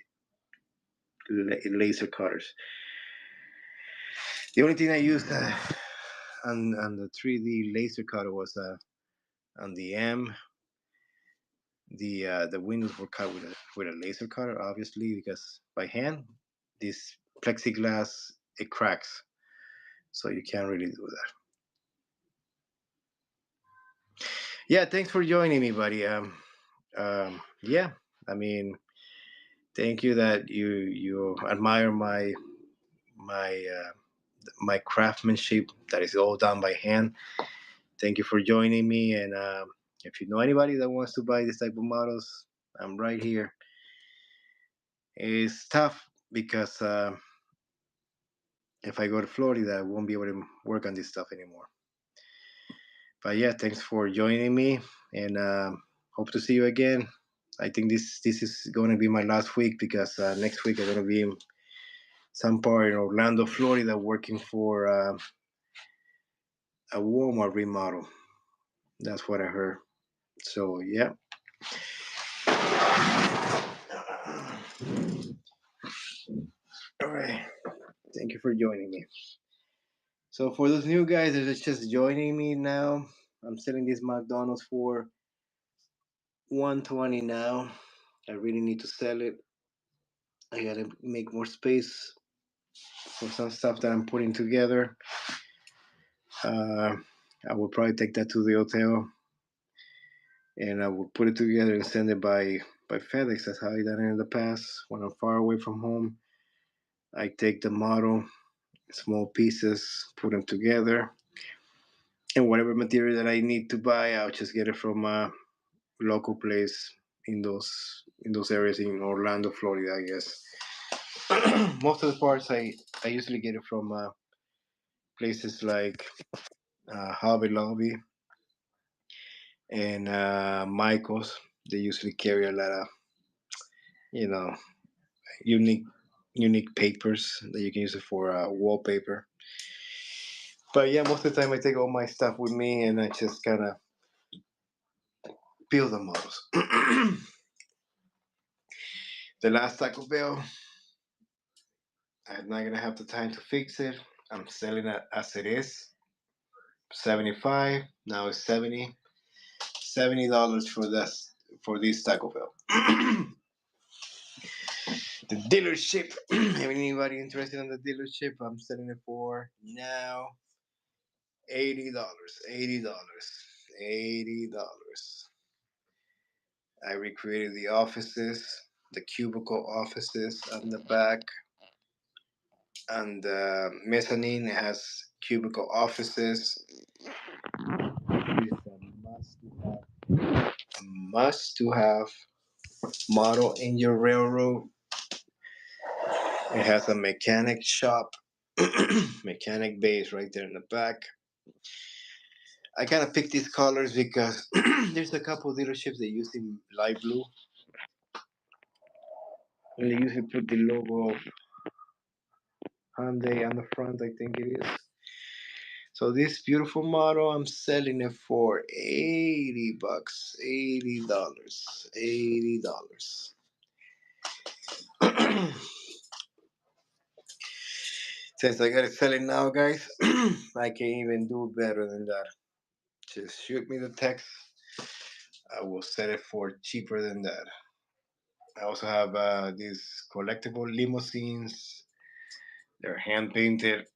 laser cutters. The only thing I used on the 3D laser cutter was on the M. The windows were cut with a laser cutter, obviously, because by hand, this plexiglass it cracks, so you can't really do that. Yeah, thanks for joining me, buddy. Yeah, I mean, thank you that you admire my my craftsmanship that is all done by hand. Thank you for joining me, and if you know anybody that wants to buy this type of models, I'm right here. It's tough because if I go to Florida, I won't be able to work on this stuff anymore. But yeah, thanks for joining me, and hope to see you again. I think this is going to be my last week because next week I'm going to be in some part in Orlando, Florida, working for a Walmart remodel. That's what I heard. So yeah. All right. Thank you for joining me. So for those new guys that are just joining me now, I'm selling this McDonald's for 120 now. I really need to sell it. I gotta make more space for some stuff that I'm putting together. Uh, I will probably take that to the hotel and I will put it together and send it by FedEx. That's how I done it in the past. When I'm far away from home, I take the model, small pieces, put them together, and whatever material that I need to buy, I'll just get it from a local place in those areas in Orlando, Florida, I guess. Most of the parts I usually get it from places like Hobby Lobby and Michaels. They usually carry a lot of you know unique unique papers that you can use it for wallpaper. But yeah, most of the time I take all my stuff with me and I just kind of build the models. The last Taco Bell, I'm not gonna have the time to fix it. I'm selling it as it is. 75. Now it's 70. $70 for this Taco Bell. The dealership. Anybody interested in the dealership? I'm selling it for now $80. $80. I recreated the offices, the cubicle offices on the back, and the mezzanine has cubicle offices. It's a must to have model in your railroad. It has a mechanic shop, mechanic base right there in the back. I kind of picked these colors because there's a couple dealerships that use in light blue, and they usually put the logo of Hyundai on the front. I think it is. So this beautiful model, I'm selling it for $80. $80. Since I gotta sell it now, guys, I can even do better than that. Just shoot me the text. I will sell it for cheaper than that. I also have these collectible limousines. They're hand painted.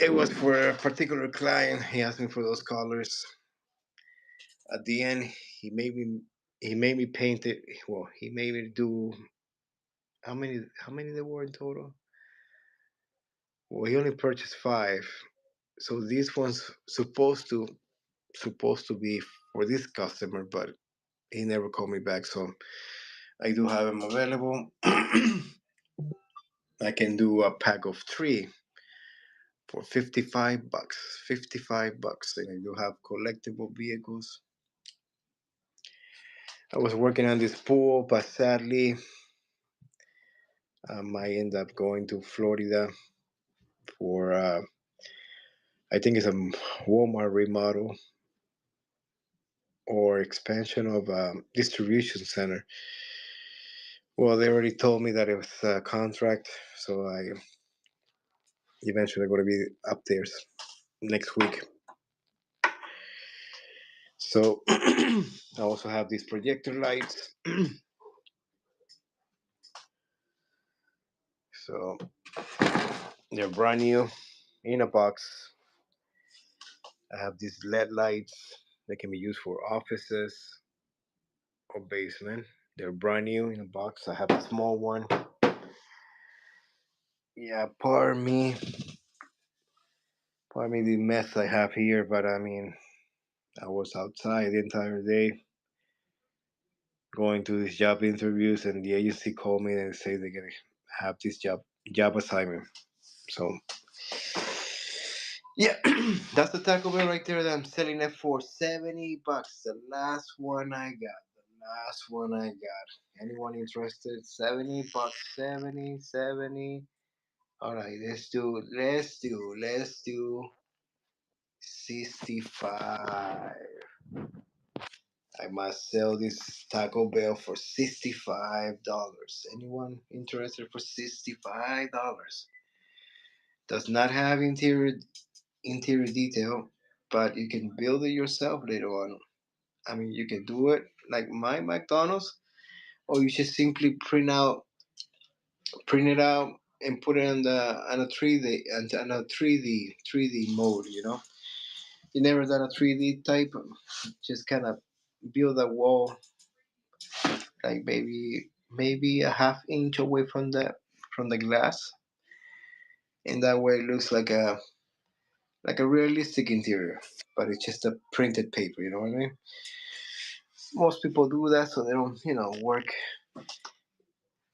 It was for a particular client. He asked me for those colors. At the end, he made me paint it. Well, he made me do how many there were in total. Well, he only purchased five. So this one's supposed to be for this customer, but he never called me back. So I do have him available. I can do a pack of three for $55. $55, and I do have collectible vehicles. I was working on this pool, but sadly, I might end up going to Florida for I think it's a Walmart remodel or expansion of a distribution center. Well, they already told me that it was a contract, so I eventually going to be up there next week. So I also have these projector lights. So they're brand new in a box. I have these LED lights that can be used for offices or basement. They're brand new in a box. I have a small one. Yeah, pardon me the mess I have here, but I mean, I was outside the entire day going to these job interviews, and the agency called me and say they're gonna have this job assignment. So yeah, that's the Taco Bell right there that I'm selling it for $70. The last one I got. The last one I got. Anyone interested? $70. 70, 70. All right, let's do 65. I must sell this Taco Bell for $65. Anyone interested for $65? Does not have interior detail, but you can build it yourself later on. I mean, you can do it like my McDonald's, or you just simply print it out, and put it on a 3D on a 3D mode. You never done a 3D type, just kind of build a wall like maybe a half inch away from the glass, and that way it looks like a realistic interior, but it's just a printed paper. You know what I mean? Most people do that so they don't work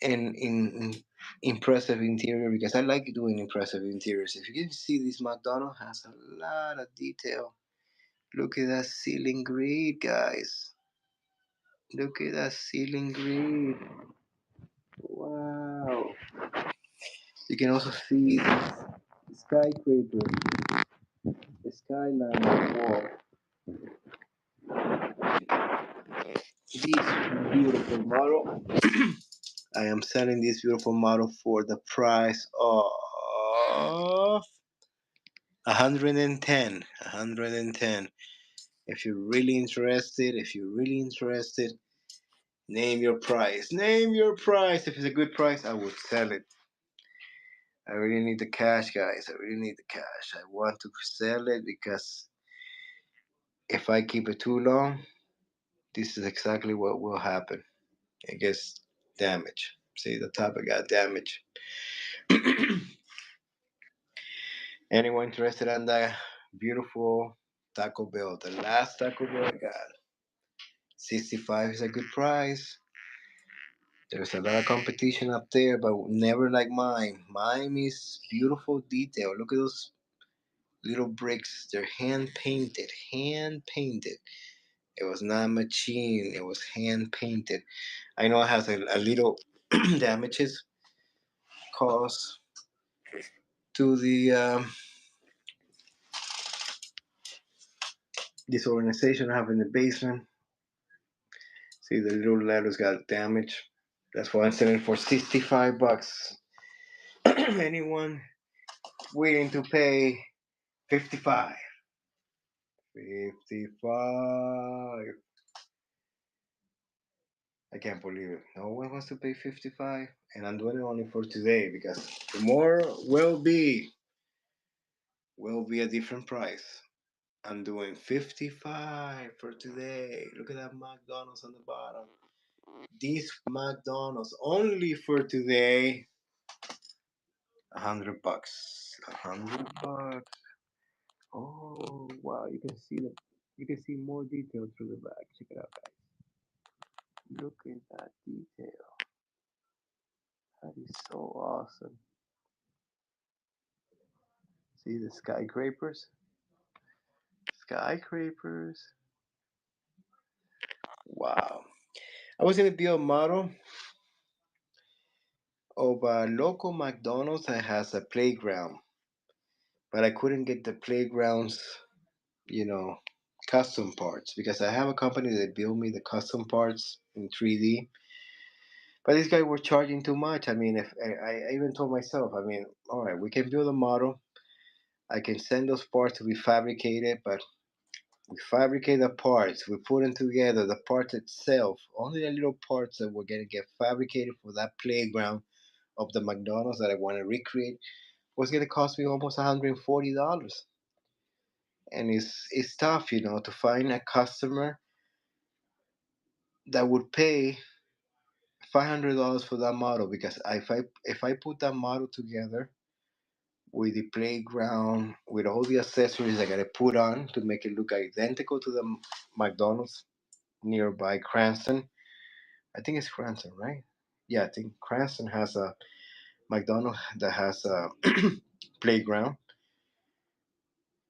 in impressive interior, because I like doing impressive interiors. If you can see, this McDonald's has a lot of detail. Look at that ceiling grid, guys. Look at that ceiling grid. Wow. You can also see the skyscraper, the skyline on the wall. This beautiful model. I am selling this beautiful model for the price of 110. 110. If you're really interested, name your price. Name your price. If it's a good price, I would sell it. I really need the cash, guys. I really need the cash. I want to sell it because if I keep it too long, this is exactly what will happen. It gets damaged. See, the top it got damaged. Anyone interested in that beautiful Taco Bell? The last Taco Bell I got. 65 is a good price. There's a lot of competition up there, but never like mine. Mine is beautiful detail. Look at those little bricks. They're hand painted. Hand painted. It was not machine. It was hand painted. I know it has a little damages caused to the this organization I have in the basement. See, the little letters got damaged. That's why I'm selling for $65. Anyone willing to pay 55? 55. I can't believe it. No one wants to pay 55, and I'm doing it only for today because tomorrow will be a different price. I'm doing 55 for today. Look at that McDonald's on the bottom. This McDonald's only for today. $100. $100. Oh wow! You can see more detail through the back. Check it out, guys. Look at that detail. That is so awesome. See the skyscrapers? Skyscrapers. Wow. I was gonna build a model of a local McDonald's that has a playground, but I couldn't get the playgrounds, you know, custom parts because I have a company that build me the custom parts in 3D. But these guys were charging too much. I mean, if I even told myself, I mean, all right, we can build a model. I can send those parts to be fabricated, but we fabricate the parts, we put them together, the parts itself, only the little parts that were gonna get fabricated for that playground of the McDonald's that I want to recreate was gonna cost me almost $140. And it's tough, to find a customer that would pay $500 for that model because if I put that model together with the playground, with all the accessories I gotta put on to make it look identical to the McDonald's nearby Cranston. I think it's Cranston, right? Yeah, I think Cranston has a McDonald's that has a playground,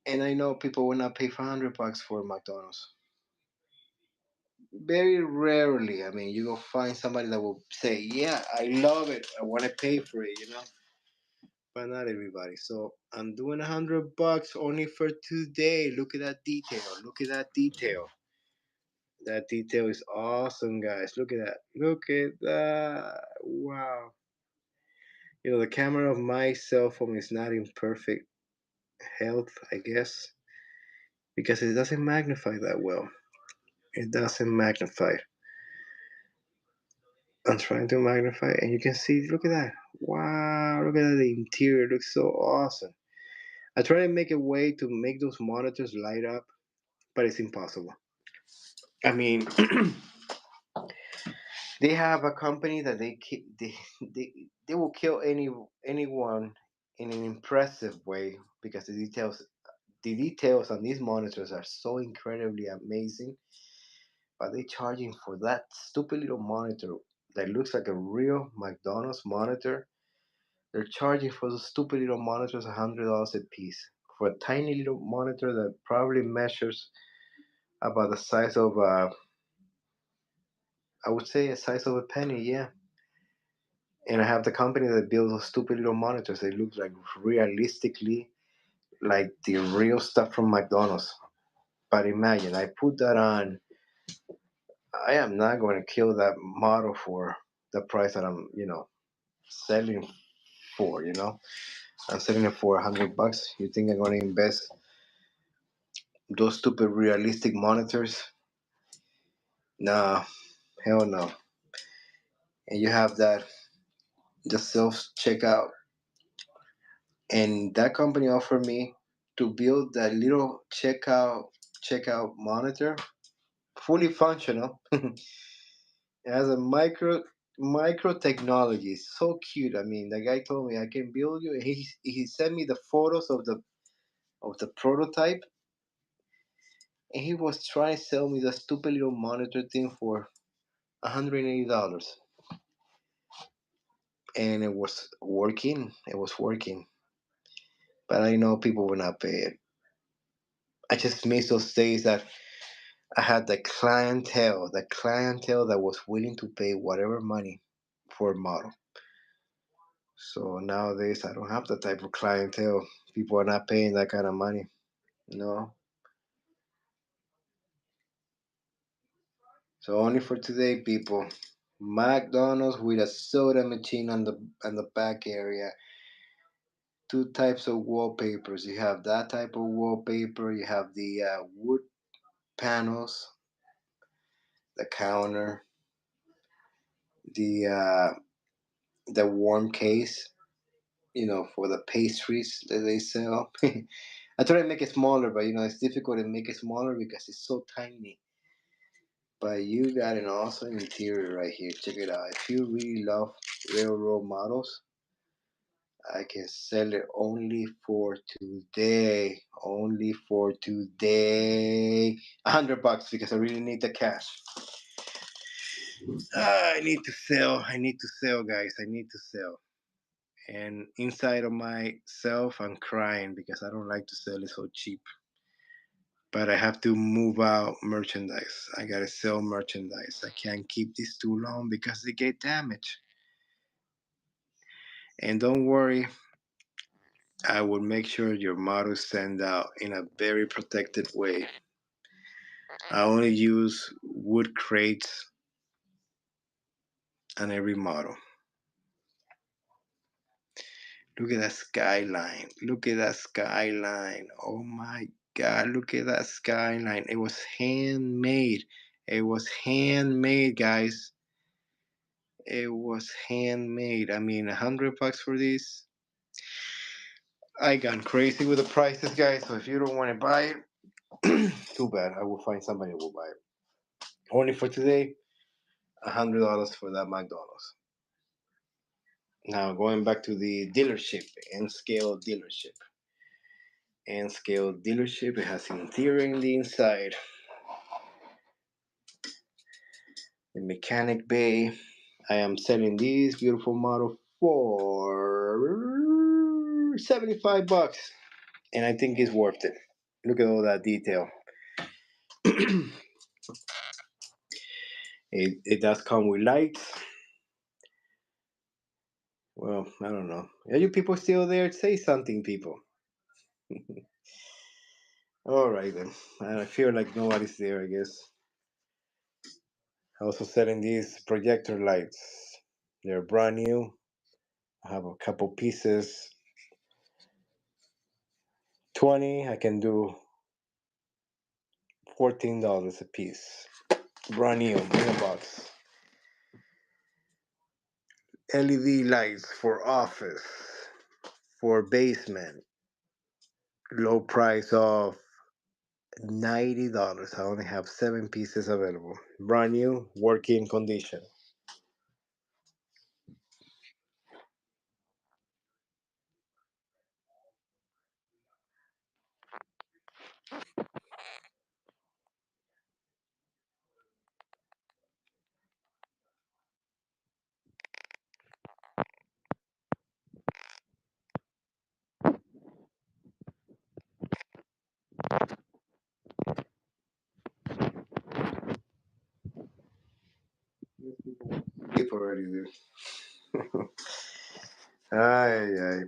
and I know people will not pay $500 for McDonald's. Very rarely, I mean, you will find somebody that will say, "Yeah, I love it. I want to pay for it," but not everybody. So I'm doing $100 only for today. Look at that detail. Look at that detail. That detail is awesome, guys. Look at that. Look at that. Wow. The camera of my cell phone is not in perfect health, I guess, because it doesn't magnify that well. It doesn't magnify. I'm trying to magnify, and you can see. Look at that. Wow. Look at that. The interior looks so awesome. I try to make a way to make those monitors light up, but it's impossible. I mean, they have a company that they will kill anyone in an impressive way because the details on these monitors are so incredibly amazing. But they charging for that stupid little monitor that looks like a real McDonald's monitor. They're charging for those stupid little monitors $100 a piece for a tiny little monitor that probably measures about the size of I would say a size of a penny, yeah. And I have the company that builds those stupid little monitors. They look like realistically like the real stuff from McDonald's. But imagine I put that on. I am not going to kill that model for the price that I'm selling for. I'm selling it for $100. You think I'm going to invest those stupid realistic monitors? Nah, hell no. And you have that the self checkout, and that company offered me to build that little checkout monitor, fully functional. It has a micro technology. It's so cute. I mean, the guy told me I can build you. He sent me the photos of the prototype, and he was trying to sell me the stupid little monitor thing for $180, and it was working. It was working, but I know people will not pay it. I just miss those days that I had the clientele that was willing to pay whatever money for a model. So nowadays, I don't have that type of clientele. People are not paying that kind of money. No. So only for today, people. McDonald's with a soda machine on the back area. two types of wallpapers. You have that type of wallpaper. You have the wood panels, the counter, the warm case. You know, for the pastries that they sell. I try to make it smaller, but you know it's difficult to make it smaller because it's so tiny. But you got an awesome interior right here. Check it out. If you really love railroad models, I can sell it only for today. Only for today. $100 because I really need the cash. I need to sell. I need to sell, guys. I need to sell. And inside of myself, I'm crying because I don't like to sell it so cheap. But I have to move out merchandise. I gotta sell merchandise. I can't keep this too long because they get damaged. And don't worry, I will make sure your models stand out in a very protected way. I only use wood crates on every model. Look at that skyline. Look at that skyline. Oh my God, look at that skyline. It was handmade. It was handmade, guys. It was handmade. I mean, $100 for this. I got crazy with the prices, guys. So if you don't want to buy it, too bad. I will find somebody who will buy it. Only for today, $100 for that McDonald's. Now going back to the dealership, N-Scale dealership. N-Scale dealership. It has interior in the inside. The mechanic bay. I am selling this beautiful model for $75, and I think it's worth it. Look at all that detail. It does come with lights. Well, I don't know. Are you people still there? Say something, people. All right then. I feel like nobody's there, I guess. Also selling these projector lights. They're brand new. I have a couple pieces. 20. I can do $14 a piece. Brand new in a box. LED lights for office, for basement. Low price of $90. I only have 7 pieces available. Brand new, working condition. Sleep already, dude. Ay, ay.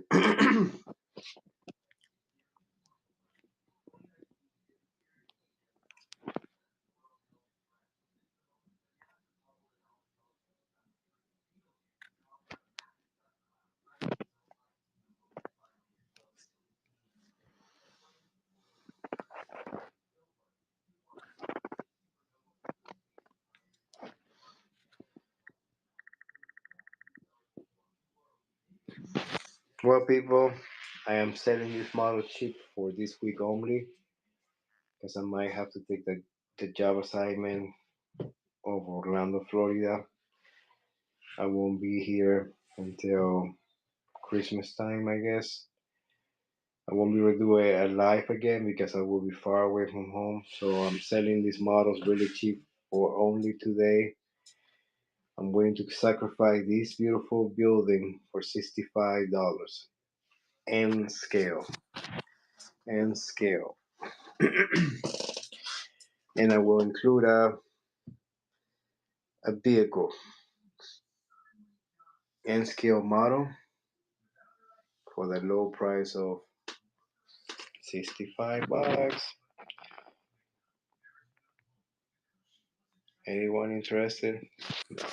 Well, people, I am selling this model cheap for this week only because I might have to take the job assignment of Orlando, Florida. I won't be here until Christmas time, I guess. I won't be able to do a live again because I will be far away from home. So I'm selling these models really cheap for only today. I'm willing to sacrifice this beautiful building for $65. N scale. N scale. And I will include a vehicle. N scale model for the low price of $65. Anyone interested? No.